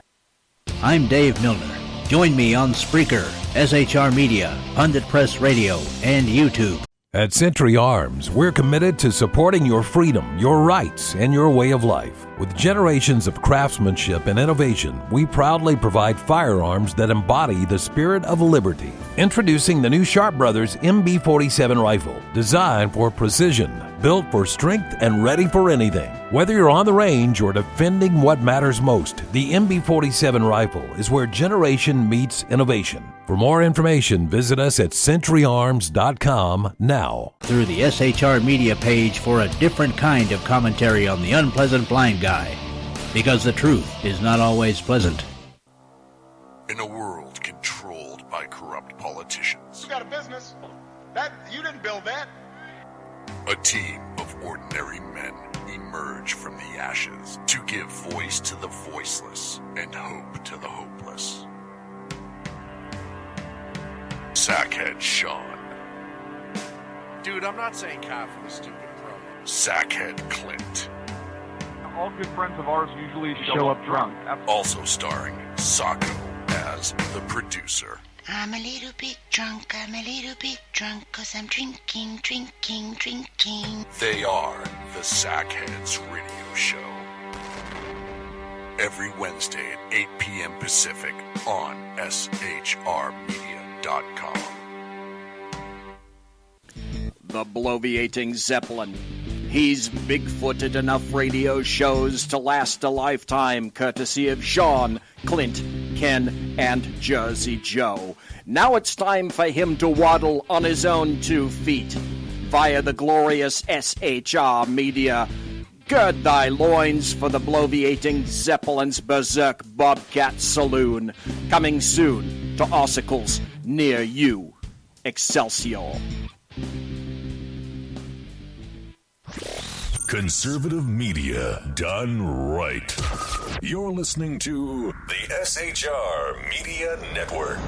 I'm Dave Milner. Join me on Spreaker, SHR Media, Pundit Press Radio, and YouTube. At Century Arms, we're committed to supporting your freedom, your rights, and your way of life. With generations of craftsmanship and innovation, we proudly provide firearms that embody the spirit of liberty. Introducing the new Sharp Brothers MB-47 rifle, designed for precision, built for strength, and ready for anything. Whether you're on the range or defending what matters most, the MB-47 rifle is where generation meets innovation. For more information, visit us at centuryarms.com now. Through the SHR Media page for a different kind of commentary on the unpleasant blind guy. Because the truth is not always pleasant. In a world controlled by corrupt politicians, You got a business. That you didn't build that. a team of ordinary men emerge from the ashes to give voice to the voiceless and hope to the hopeless. Sackhead Sean, Dude, I'm not saying coffee was stupid, bro. Sackhead Clint, All good friends of ours usually show up drunk. also starring Sacco as the producer. I'm a little bit drunk, 'cause I'm drinking. They are the Sackheads Radio Show. Every Wednesday at 8 p.m. Pacific on SHRmedia.com. The bloviating Zeppelin. He's big-footed enough radio shows to last a lifetime, courtesy of Sean, Clint, Ken, and Jersey Joe. Now it's time for him to waddle on his own 2 feet via the glorious SHR Media. Gird thy loins for the bloviating Zeppelin's Berserk Bobcat Saloon. Coming soon to Ossicles near you. Excelsior. Conservative media done right. You're listening to the SHR Media Network.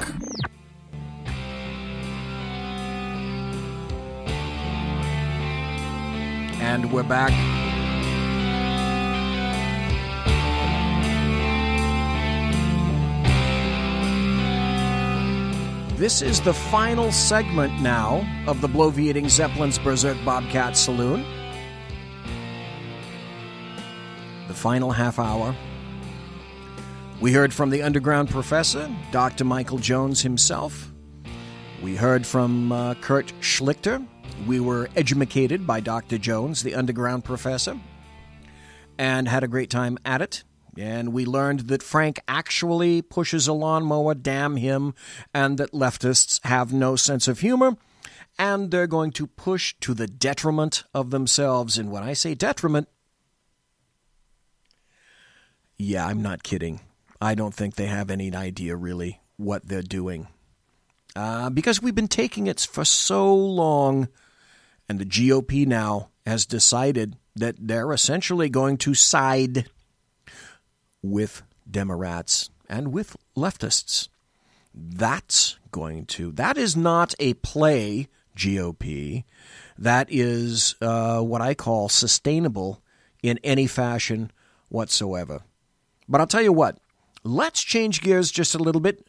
And we're back. This is the final segment now of the bloviating Zeppelin's Berserk Bobcat Saloon. The final half hour. We heard from the underground professor, Dr. Michael Jones himself. We heard from Kurt Schlichter. We were educated by Dr. Jones, the underground professor, and had a great time at it. And we learned that Frank actually pushes a lawnmower, damn him, and that leftists have no sense of humor, and they're going to push to the detriment of themselves. And when I say detriment, yeah, I'm not kidding. I don't think they have any idea really what they're doing. Because we've been taking it for so long, and the GOP now has decided that they're essentially going to side with Democrats and with leftists. That is not a play, GOP. That is what I call sustainable in any fashion whatsoever. But I'll tell you what, let's change gears just a little bit.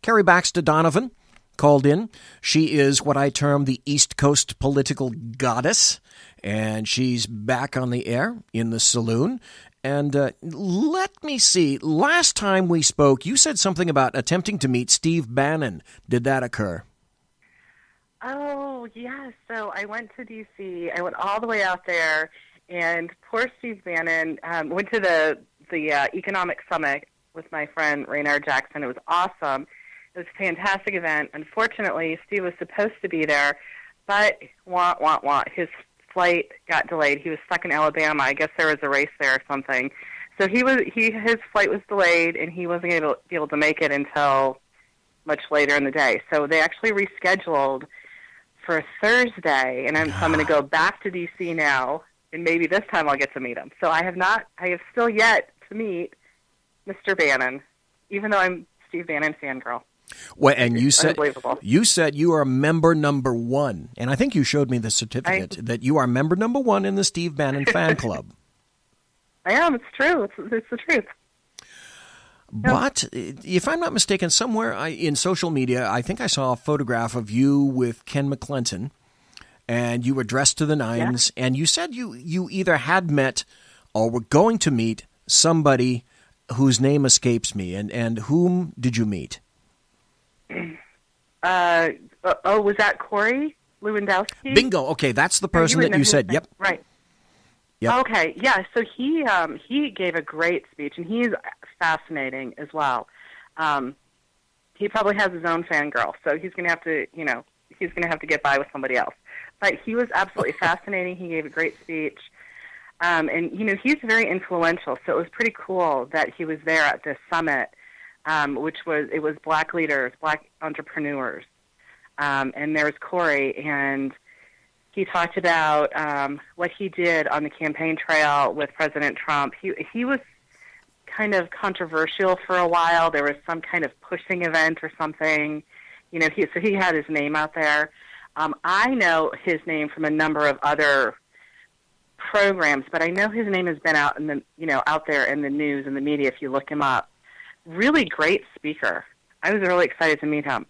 Kari Baxter Donovan called in. She is what I term the East Coast political goddess, and she's back on the air in the saloon. And let me see, last time we spoke, you said something about attempting to meet Steve Bannon. Did that occur? Oh, yes. So I went to D.C. I went all the way out there, and poor Steve Bannon went to the Economic Summit with my friend Raynard Jackson. It was awesome. It was a fantastic event. Unfortunately, Steve was supposed to be there, but his flight got delayed. He was stuck in Alabama. I guess there was a race there or something. So his flight was delayed, and he wasn't able to make it until much later in the day. So they actually rescheduled for Thursday, and I'm going to go back to D.C. now, and maybe this time I'll get to meet him. So I have still yet to meet Mr. Bannon, even though I'm Steve Bannon fangirl. Well, and you said you are member number 1, and I think you showed me the certificate that you are member number 1 in the Steve Bannon fan club. I am. It's true. It's the truth. But if I'm not mistaken, somewhere in social media, I think I saw a photograph of you with Ken McClinton, and you were dressed to the nines, and you said you either had met or were going to meet somebody whose name escapes me, and whom did you meet? Was that Corey Lewandowski? Bingo. Okay, that's the person that you said. Yep. Right. Yep. Okay. Yeah. So he gave a great speech, and he's fascinating as well. He probably has his own fangirl, so he's going to have to get by with somebody else. But he was absolutely fascinating. He gave a great speech. And he's very influential, so it was pretty cool that he was there at this summit, which was Black leaders, Black entrepreneurs. And there was Corey, and he talked about what he did on the campaign trail with President Trump. He was kind of controversial for a while. There was some kind of pushing event or something. So he had his name out there. I know his name from a number of other programs, but I know his name has been out out there in the news and the media if you look him up. Really great speaker. I was really excited to meet him.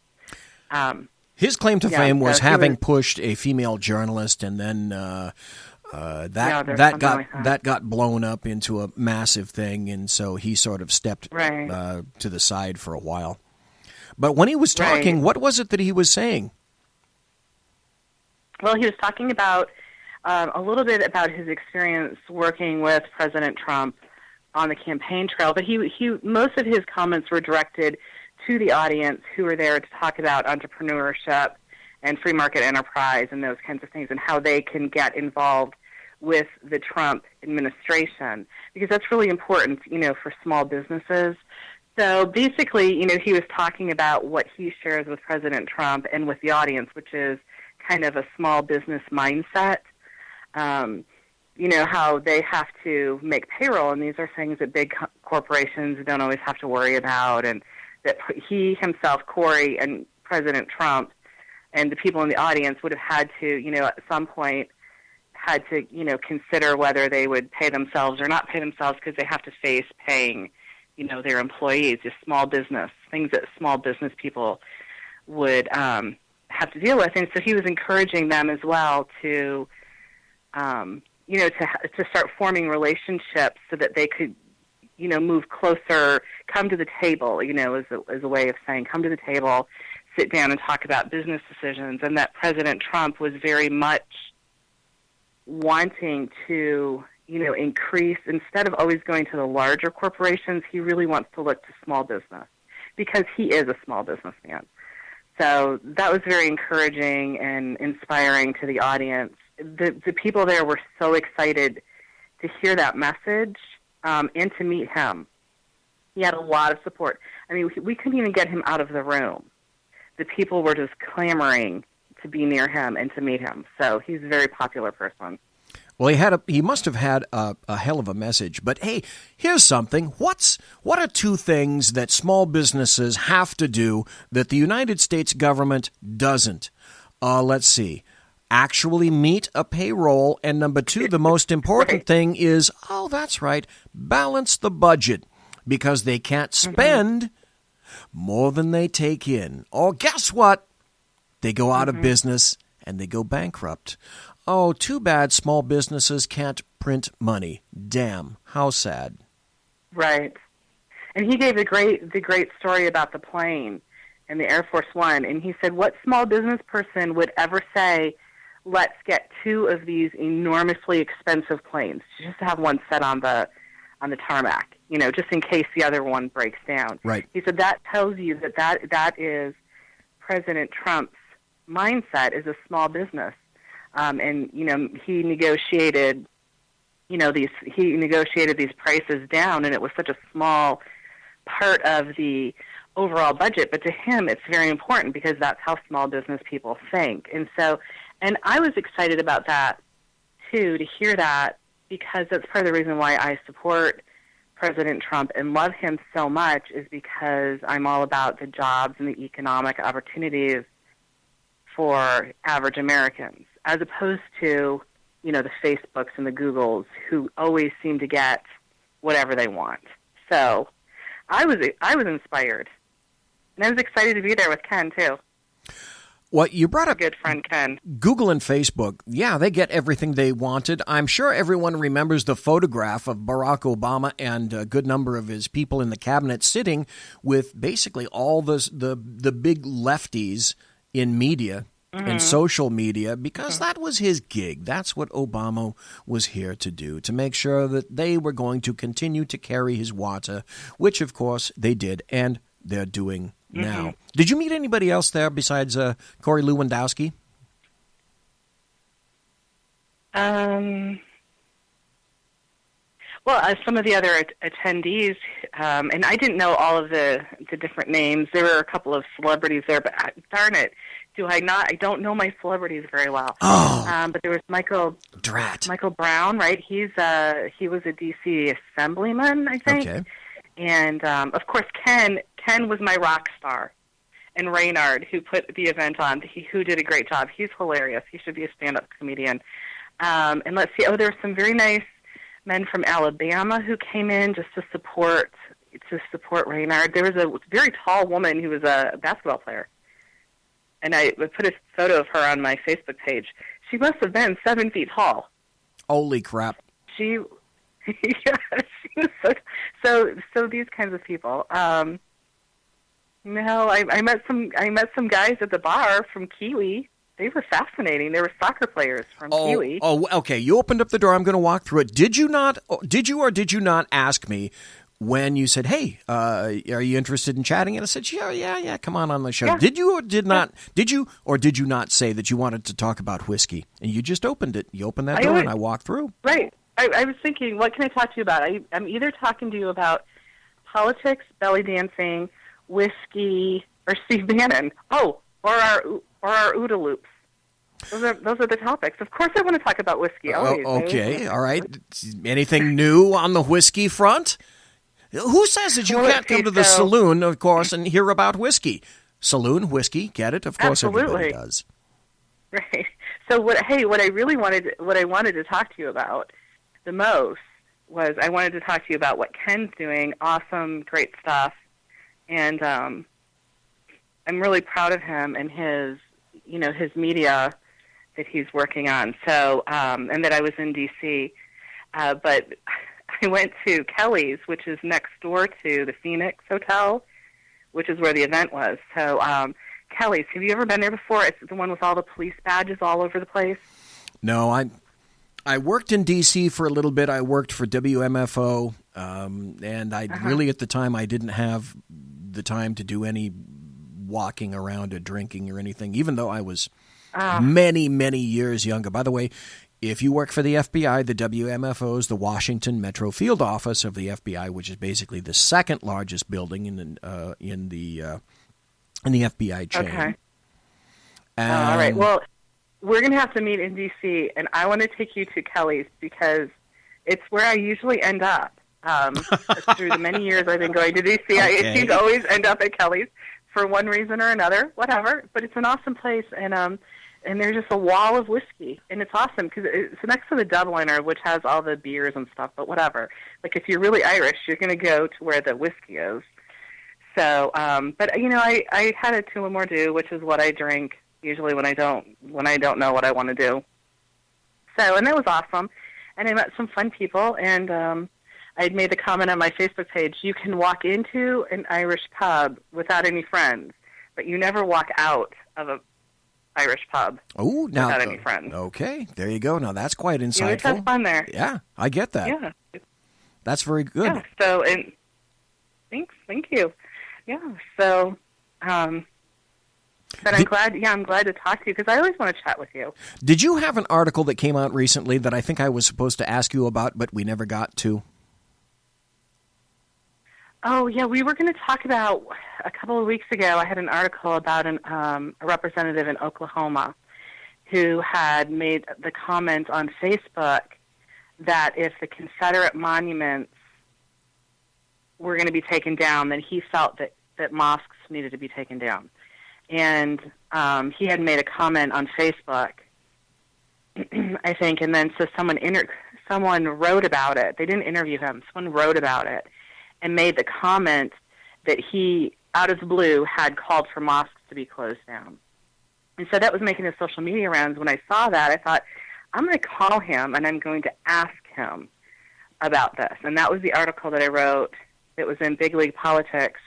His claim to fame was having pushed a female journalist, and then that got blown up into a massive thing, and so he sort of stepped to the side for a while. But when he was talking, what was it that he was saying? Well, he was talking about a little bit about his experience working with President Trump on the campaign trail, but he most of his comments were directed to the audience who were there to talk about entrepreneurship and free market enterprise and those kinds of things, and how they can get involved with the Trump administration, because that's really important, for small businesses. So basically, he was talking about what he shares with President Trump and with the audience, which is kind of a small business mindset. How they have to make payroll, and these are things that big corporations don't always have to worry about, and that he himself, Corey, and President Trump, and the people in the audience would have had to, at some point, consider whether they would pay themselves or not pay themselves, because they have to face paying, their employees, just small business, things that small business people would have to deal with. And so he was encouraging them as well to, to start forming relationships so that they could, move closer, come to the table, as a way of saying, come to the table, sit down and talk about business decisions. And that President Trump was very much wanting to, increase, instead of always going to the larger corporations, he really wants to look to small business, because he is a small businessman. So that was very encouraging and inspiring to the audience. The people there were so excited to hear that message and to meet him. He had a lot of support. I mean, we couldn't even get him out of the room. The people were just clamoring to be near him and to meet him. So he's a very popular person. Well, he must have had a hell of a message. But hey, here's something. What are two things that small businesses have to do that the United States government doesn't? Let's see. Actually meet a payroll. And number two, the most important thing is, that's right, balance the budget, because they can't spend more than they take in. Or guess what? They go out of business and they go bankrupt. Oh, too bad small businesses can't print money. Damn, how sad. Right. And he gave the great story about the plane and the Air Force One. And he said, what small business person would ever say, let's get two of these enormously expensive planes, just to have one set on the tarmac, just in case the other one breaks down. Right. He said that tells you that is President Trump's mindset as a small business. And he negotiated, these prices down, and it was such a small part of the overall budget. But to him, it's very important, because that's how small business people think. And I was excited about that too, to hear that, because that's part of the reason why I support President Trump and love him so much, is because I'm all about the jobs and the economic opportunities for average Americans, as opposed to, the Facebooks and the Googles, who always seem to get whatever they want. So I was inspired. And I was excited to be there with Ken, too. What you brought up, good friend Ken. Google and Facebook, yeah, they get everything they wanted. I'm sure everyone remembers the photograph of Barack Obama and a good number of his people in the cabinet sitting with basically all the big lefties in media and social media, because that was his gig. That's what Obama was here to do, to make sure that they were going to continue to carry his water, which, of course, they did, and they're doing now. Did you meet anybody else there besides Corey Lewandowski? Well, some of the other attendees, and I didn't know all of the different names. There were a couple of celebrities there, but darn it, do I not? I don't know my celebrities very well. Oh. But there was Michael Brown, right? He was a D.C. assemblyman, I think. Okay. And, of course, Ken was my rock star. And Raynard, who put the event on, who did a great job. He's hilarious. He should be a stand-up comedian. And let's see. Oh, there were some very nice men from Alabama who came in just to support Raynard. There was a very tall woman who was a basketball player. And I put a photo of her on my Facebook page. She must have been 7 feet tall. Holy crap. She was so these kinds of people. No, I met some guys at the bar from Kiwi. They were fascinating. They were soccer players from Kiwi. Oh, okay. You opened up the door. I'm going to walk through it. Did you or did you not ask me when you said, "Hey, are you interested in chatting?" And I said, "Yeah, come on the show." Yeah. Did you or did you not say that you wanted to talk about whiskey? And you just opened it. You opened that door, and I walked through. Right. I was thinking, what can I talk to you about? I'm either talking to you about politics, belly dancing, whiskey, or Steve Bannon. Oh, or our OODA loops. Those are the topics. Of course, I want to talk about whiskey. Always, okay, all right. Anything new on the whiskey front? Who says that you can't come to the saloon, of course, and hear about whiskey? Saloon, whiskey, get it? Of course, everybody does. Right. So what I wanted to talk to you about the most was I wanted to talk to you about what Ken's doing. Awesome, great stuff, and I'm really proud of him and his media that he's working on. So and that I was in D.C., but I went to Kelly's, which is next door to the Phoenix Hotel, which is where the event was. So Kelly's, have you ever been there before? It's the one with all the police badges all over the place. No, I worked in D.C. for a little bit. I worked for WMFO, and I really at the time I didn't have the time to do any walking around or drinking or anything, even though I was many, many years younger. By the way, if you work for the FBI, the WMFO is the Washington Metro Field Office of the FBI, which is basically the second largest building in the FBI chain. Okay. All right. Well, we're going to have to meet in D.C., and I want to take you to Kelly's because it's where I usually end up. Through the many years I've been going to D.C., I seem to always end up at Kelly's for one reason or another, whatever. But it's an awesome place, and there's just a wall of whiskey, and it's awesome because it's next to the Dubliner, which has all the beers and stuff. But whatever, like if you're really Irish, you're going to go to where the whiskey is. So, but I had a Tullamore, which is what I drink usually when I don't know what I want to do. So, and that was awesome, and I met some fun people, and I'd made the comment on my Facebook page: you can walk into an Irish pub without any friends, but you never walk out of a Irish pub without any friends. Okay, there you go. Now that's quite insightful. You always have fun there. Yeah, I get that. Yeah, that's very good. Yeah. So, and thank you. Yeah. So, but I'm glad to talk to you because I always want to chat with you. Did you have an article that came out recently that I think I was supposed to ask you about, but we never got to? Oh, yeah, we were going to talk about, a couple of weeks ago, I had an article about a representative in Oklahoma who had made the comment on Facebook that if the Confederate monuments were going to be taken down, then he felt that mosques needed to be taken down. And he had made a comment on Facebook, I think, and then so someone wrote about it. They didn't interview him. Someone wrote about it and made the comment that he, out of the blue, had called for mosques to be closed down. And so that was making the social media rounds. When I saw that, I thought, I'm going to call him and I'm going to ask him about this. And that was the article that I wrote that was in Big League Politics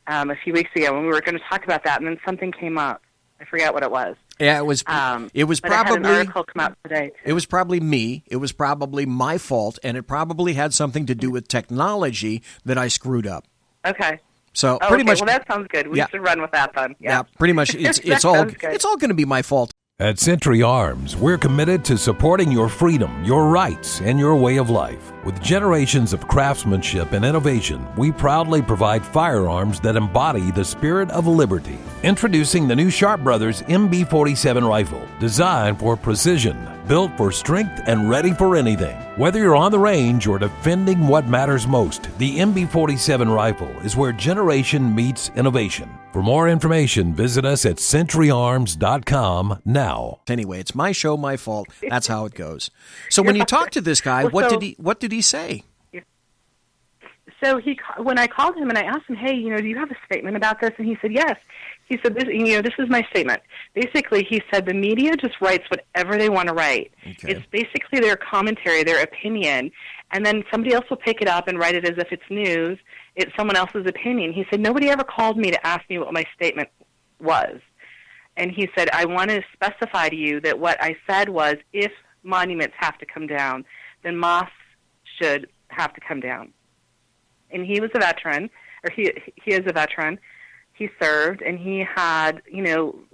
a few weeks ago when we were going to talk about that, and then something came up. I forgot what it was. Yeah, it was but I had probably an article come out today. It was probably me. It was probably my fault, and it probably had something to do with technology that I screwed up. Okay. So Oh, pretty okay. much. Well, that sounds good. We Yeah. should run with that then. Yeah, pretty much. It's all Sounds good. it's all going to be my fault. At Century Arms, we're committed to supporting your freedom, your rights, and your way of life. With generations of craftsmanship and innovation, we proudly provide firearms that embody the spirit of liberty. Introducing the new Sharp Brothers MB-47 rifle, designed for precision, built for strength, and ready for anything. Whether you're on the range or defending what matters most, the MB-47 rifle is where generation meets innovation. For more information, visit us at centuryarms.com now. Anyway, it's my show, my fault. That's how it goes. So when you talk to this guy, what did he say? So when I called him and I asked him, hey, do you have a statement about this? And he said, yes. He said, this is my statement. Basically, he said the media just writes whatever they want to write. Okay. It's basically their commentary, their opinion, and then somebody else will pick it up and write it as if it's news. It's someone else's opinion. He said, nobody ever called me to ask me what my statement was. And he said, I want to specify to you that what I said was if monuments have to come down, then mosques should have to come down. And he was a veteran, or he is a veteran. He served, and he had,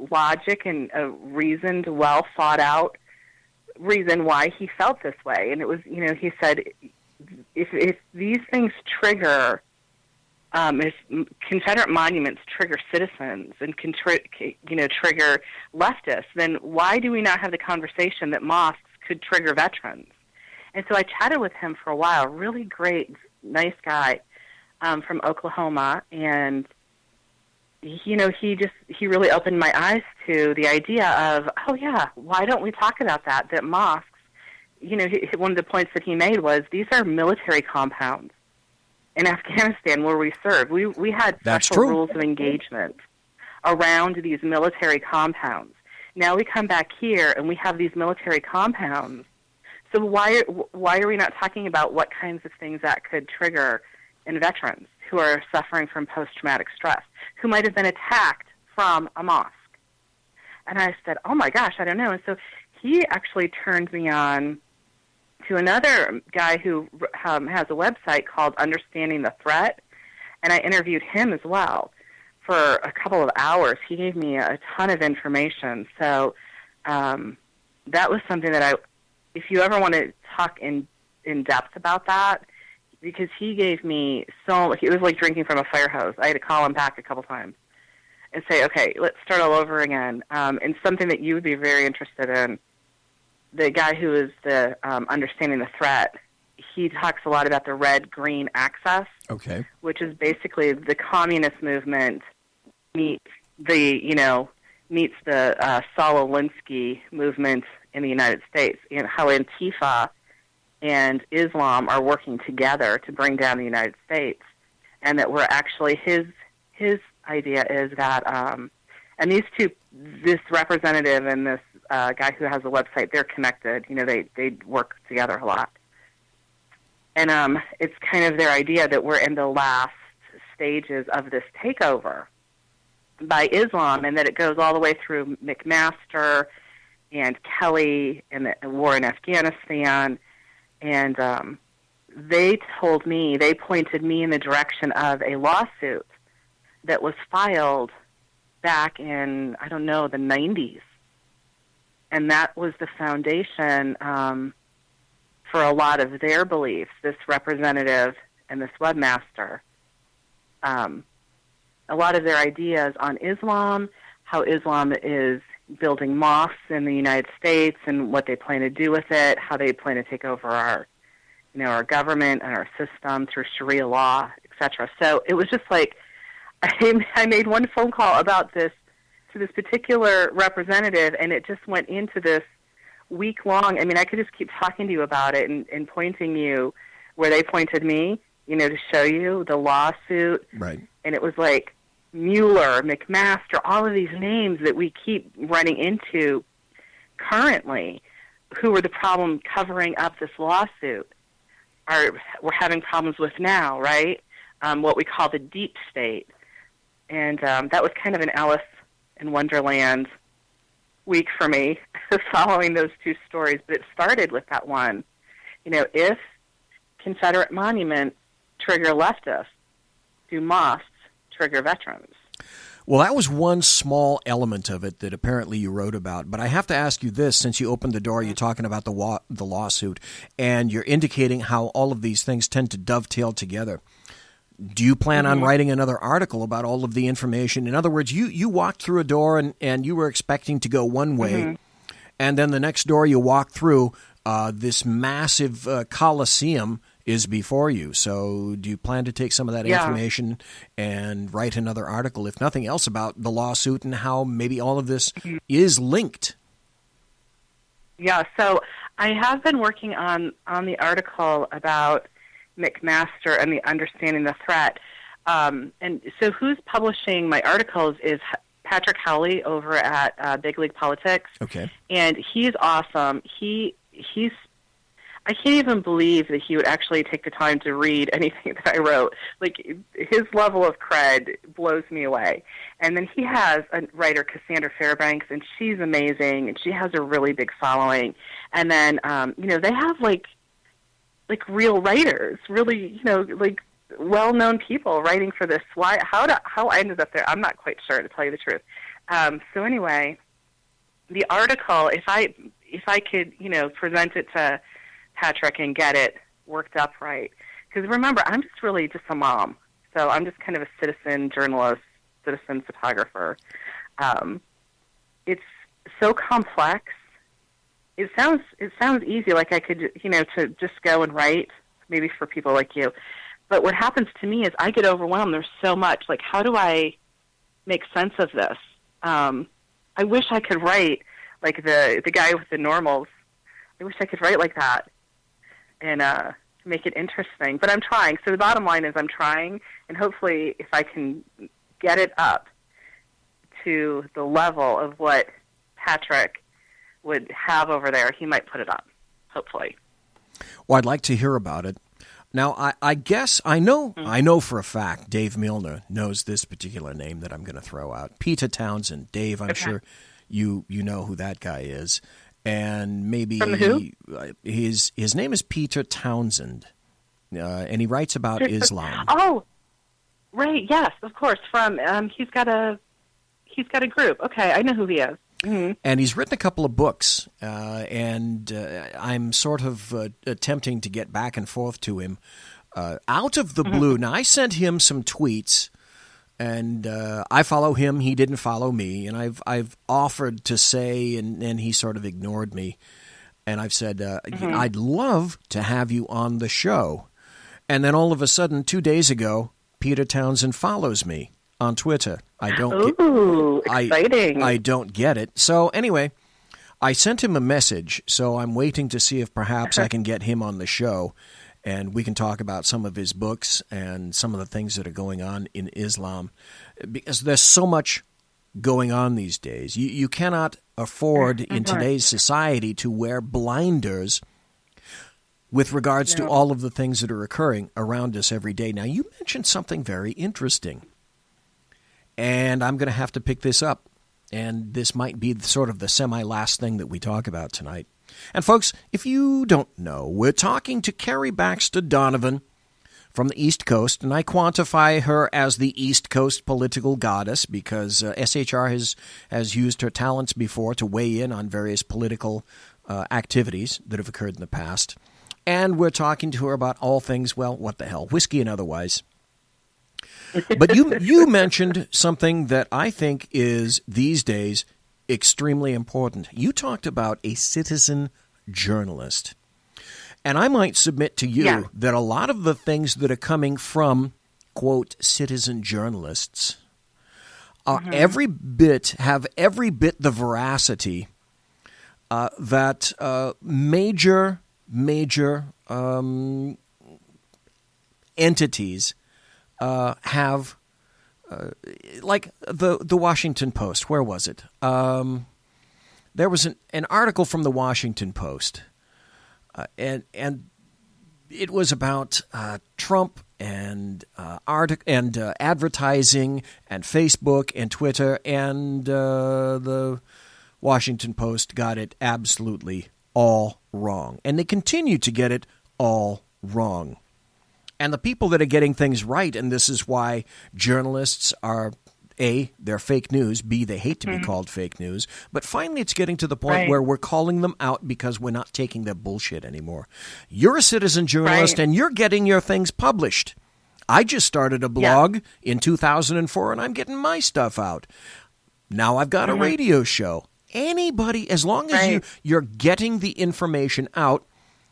logic and a reasoned, well thought out reason why he felt this way. And it was, he said, if these things trigger, if Confederate monuments trigger citizens and can trigger leftists, then why do we not have the conversation that mosques could trigger veterans? And so I chatted with him for a while. Really great, nice guy from Oklahoma, and he really opened my eyes to the idea of, oh yeah, why don't we talk about that? That mosques, one of the points that he made was these are military compounds in Afghanistan where we served. We had special rules of engagement around these military compounds. Now we come back here and we have these military compounds. So why are we not talking about what kinds of things that could trigger in veterans who are suffering from post-traumatic stress, who might have been attacked from a mosque? And I said, oh my gosh, I don't know. And so he actually turned me on to another guy who has a website called Understanding the Threat, and I interviewed him as well for a couple of hours. He gave me a ton of information. So that was something that if you ever want to talk in depth about that, because he gave me it was like drinking from a fire hose. I had to call him back a couple times and say, okay, let's start all over again. And something that you would be very interested in, the guy who is the Understanding the Threat, he talks a lot about the red-green axis, okay, which is basically the communist movement meets the Saul Alinsky movement in the United States, and how Antifa and Islam are working together to bring down the United States, and that we're actually his idea is that and these two, this representative and this guy who has a website, they're connected. They work together a lot, and it's kind of their idea that we're in the last stages of this takeover by Islam, and that it goes all the way through McMaster and Kelly and the war in Afghanistan. And they pointed me in the direction of a lawsuit that was filed back in, I don't know, the 90s. And that was the foundation for a lot of their beliefs, this representative and this webmaster. A lot of their ideas on Islam, how Islam is building mosques in the United States and what they plan to do with it, how they plan to take over our government and our system through Sharia law, etc. So it was just like I made one phone call about this to this particular representative, and it just went into this week-long. I mean, I could just keep talking to you about it and pointing you where they pointed me, to show you the lawsuit. Right. And it was like Mueller, McMaster, all of these names that we keep running into currently, who were the problem covering up this lawsuit, we're having problems with now, right? What we call the deep state. And that was kind of an Alice in Wonderland week for me, following those two stories. But it started with that one. If Confederate monuments trigger leftists, do mosques trigger veterans? Well, that was one small element of it that apparently you wrote about. But I have to ask you this, since you opened the door, you're talking about the lawsuit, and you're indicating how all of these things tend to dovetail together. Do you plan on writing another article about all of the information? In other words, you walked through a door and you were expecting to go one way, and then the next door you walk through, this massive coliseum is before you. So do you plan to take some of that information and write another article, if nothing else, about the lawsuit and how maybe all of this is linked? Yeah, so I have been working on the article about McMaster and the Understanding the Threat. And so who's publishing my articles is Patrick Howley over at Big League Politics. Okay. And he's awesome. He's I can't even believe that he would actually take the time to read anything that I wrote. Like, his level of cred blows me away. And then he has a writer, Cassandra Fairbanks, and she's amazing, and she has a really big following. And then, they have, like real writers, really, like, well-known people writing for this. How I ended up there, I'm not quite sure, to tell you the truth. So anyway, the article, if I could, present it to Patrick and get it worked up right. Because remember, I'm just really just a mom. So I'm just kind of a citizen journalist, citizen photographer. It's so complex. It sounds easy, like I could, to just go and write, maybe for people like you. But what happens to me is I get overwhelmed. There's so much. Like, how do I make sense of this? I wish I could write like the guy with the normals. I wish I could write like that and make it interesting. But I'm trying. So the bottom line is I'm trying, and hopefully if I can get it up to the level of what Patrick would have over there, he might put it up, hopefully. Well, I'd like to hear about it. Now, I guess I know for a fact Dave Milner knows this particular name that I'm going to throw out. Peter Townsend. Dave, I'm sure you know who that guy is. And maybe from who? His name is Peter Townsend, and he writes about Islam. Oh, right, yes, of course. From he's got a group. Okay, I know who he is. Mm-hmm. And he's written a couple of books, and I'm sort of attempting to get back and forth to him out of the blue. Now, I sent him some tweets, and I follow him. He didn't follow me, and I've offered to say, and he sort of ignored me. And I've said, I'd love to have you on the show. And then all of a sudden, 2 days ago, Peter Townsend follows me on Twitter. Exciting. I don't get it. So anyway, I sent him a message, so I'm waiting to see if perhaps I can get him on the show, and we can talk about some of his books and some of the things that are going on in Islam, because there's so much going on these days. You cannot afford in today's society to wear blinders with regards to all of the things that are occurring around us every day. Now, you mentioned something very interesting. And I'm going to have to pick this up, and this might be sort of the semi-last thing that we talk about tonight. And folks, if you don't know, we're talking to Kari Baxter Donovan from the East Coast, and I quantify her as the East Coast political goddess because SHR has used her talents before to weigh in on various political activities that have occurred in the past. And we're talking to her about all things, well, what the hell, whiskey and otherwise. But you mentioned something that I think is, these days, extremely important. You talked about a citizen journalist. And I might submit to you that a lot of the things that are coming from, quote, citizen journalists are have every bit the veracity that major entities have like the Washington Post. Where was it? There was an article from the Washington Post, and it was about Trump and advertising and Facebook and Twitter, and the Washington Post got it absolutely all wrong. And they continue to get it all wrong. And the people that are getting things right, and this is why journalists are, A, they're fake news, B, they hate to be called fake news, but finally it's getting to the point where we're calling them out because we're not taking their bullshit anymore. You're a citizen journalist and you're getting your things published. I just started a blog in 2004 and I'm getting my stuff out. Now I've got a radio show. Anybody, as long as you're getting the information out,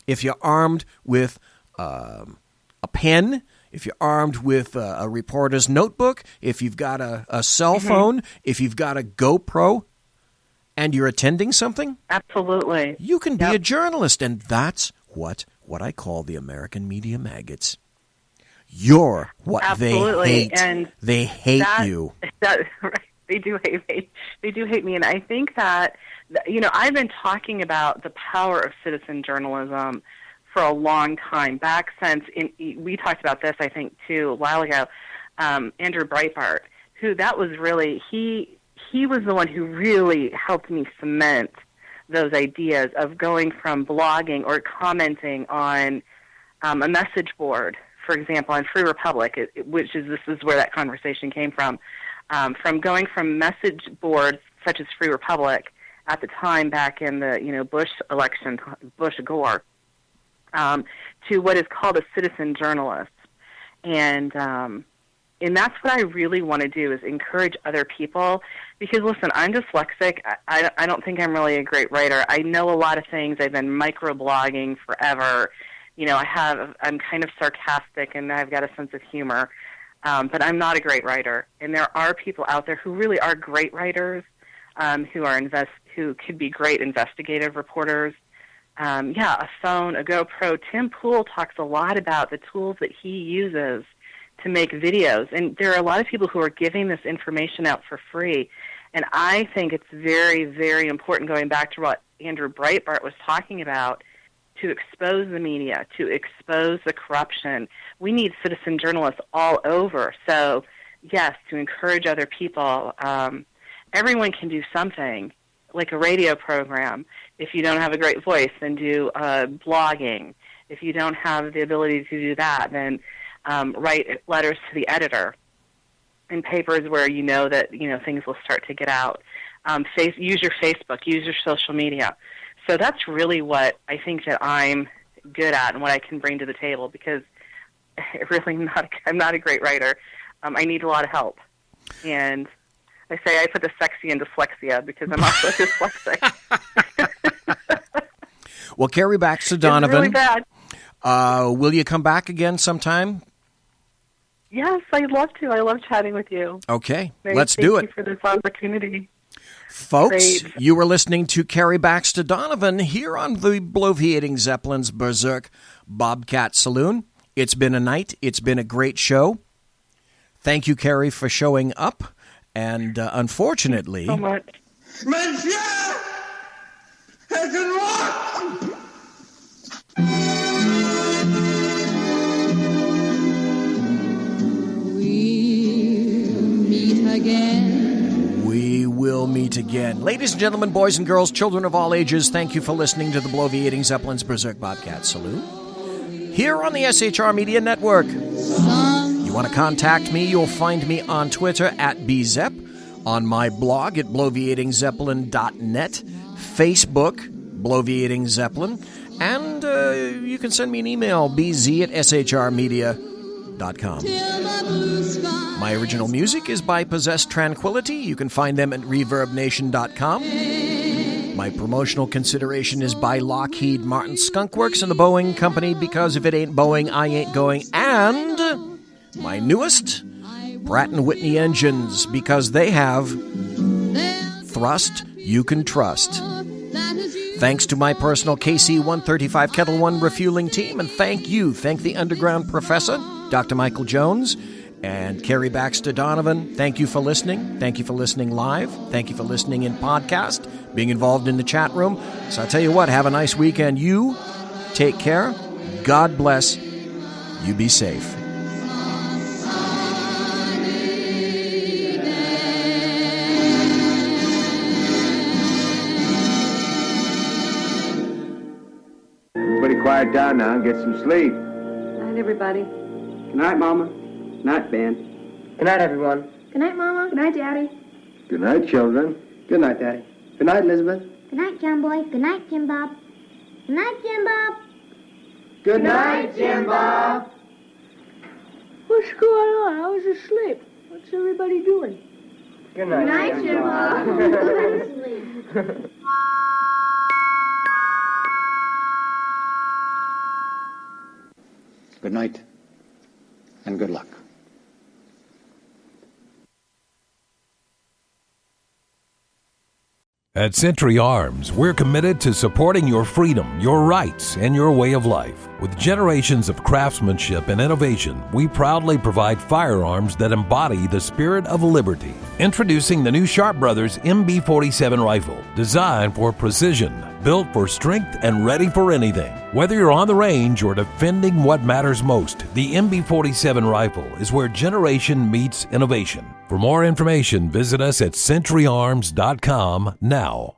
if you're armed with a pen, if you're armed with a reporter's notebook, if you've got a cell phone, if you've got a GoPro, and you're attending something, absolutely, you can be a journalist, and that's what I call the American media maggots. You're what they hate. And they hate you. They do hate me. They do hate me, and I think that I've been talking about the power of citizen journalism for a long time, back since we talked about this, I think, too, a while ago. Andrew Breitbart, who that was really he was the one who really helped me cement those ideas of going from blogging or commenting on a message board, for example, on Free Republic, this is where that conversation came from going from message boards such as Free Republic at the time back in the Bush election, Bush-Gore, to what is called a citizen journalist. And that's what I really want to do, is encourage other people. Because, listen, I'm dyslexic. I don't think I'm really a great writer. I know a lot of things. I've been microblogging forever. I'm kind of sarcastic, and I've got a sense of humor. But I'm not a great writer. And there are people out there who really are great writers, who could be great investigative reporters. A phone, a GoPro. Tim Pool talks a lot about the tools that he uses to make videos. And there are a lot of people who are giving this information out for free. And I think it's very, very important, going back to what Andrew Breitbart was talking about, to expose the media, to expose the corruption. We need citizen journalists all over. So, yes, to encourage other people. Everyone can do something, like a radio program. If you don't have a great voice, then do blogging. If you don't have the ability to do that, then write letters to the editor in papers where that things will start to get out. Use your Facebook, use your social media. So that's really what I think that I'm good at and what I can bring to the table, because I'm not a great writer. I need a lot of help. And I say I put the sexy in dyslexia because I'm also dyslexic. Well, Kari Baxter Donovan, it's really bad. Will you come back again sometime? Yes, I'd love to. I love chatting with you. Okay, let's do it. Thank you for this opportunity. Folks, you were listening to Kari Baxter Donovan here on the Bloviating Zeppelin's Berserk Bobcat Saloon. It's been a night. It's been a great show. Thank you, Kari, for showing up. And unfortunately... Thank you so much. Monsieur! Has it worked? We will meet again. Ladies and gentlemen, boys and girls, children of all ages, thank you for listening to the Bloviating Zeppelin's Berserk Bobcat Saloon here on the SHR Media Network. You want to contact me, you'll find me on Twitter at BZEP, on my blog at bloviatingzeppelin.net, Facebook, Bloviating Zeppelin, and you can send me an email, bz at shrmedia.com. My original music is by Possessed Tranquility. You can find them at reverbnation.com. My promotional consideration is by Lockheed Martin Skunkworks and the Boeing Company, because if it ain't Boeing, I ain't going. And my newest, Pratt & Whitney engines, because they have thrust you can trust. Thanks to my personal KC-135 Kettle One refueling team, and thank the Underground Professor, Dr. Michael Jones, And Kari Baxter Donovan, thank you for listening. Thank you for listening live. Thank you for listening in podcast, being involved in the chat room. So I tell you what, have a nice weekend. You take care. God bless. You be safe. Everybody quiet down now and get some sleep. Good night, everybody. Good night, Mama. Good night, Ben. Good night, everyone. Good night, Mama. Good night, Daddy. Good night, children. Good night, Daddy. Good night, Elizabeth. Good night, John Boy. Good night, Jim Bob. Good night, Jim Bob. Good night, Jim Bob. What's going on? I was asleep. What's everybody doing? Good Good night, Jim Bob. Good night, and good luck. At Century Arms, we're committed to supporting your freedom, your rights, and your way of life. With generations of craftsmanship and innovation, we proudly provide firearms that embody the spirit of liberty. Introducing the new Sharp Brothers MB-47 rifle, designed for precision, built for strength, and ready for anything. Whether you're on the range or defending what matters most, the MB-47 rifle is where generation meets innovation. For more information, visit us at centuryarms.com now.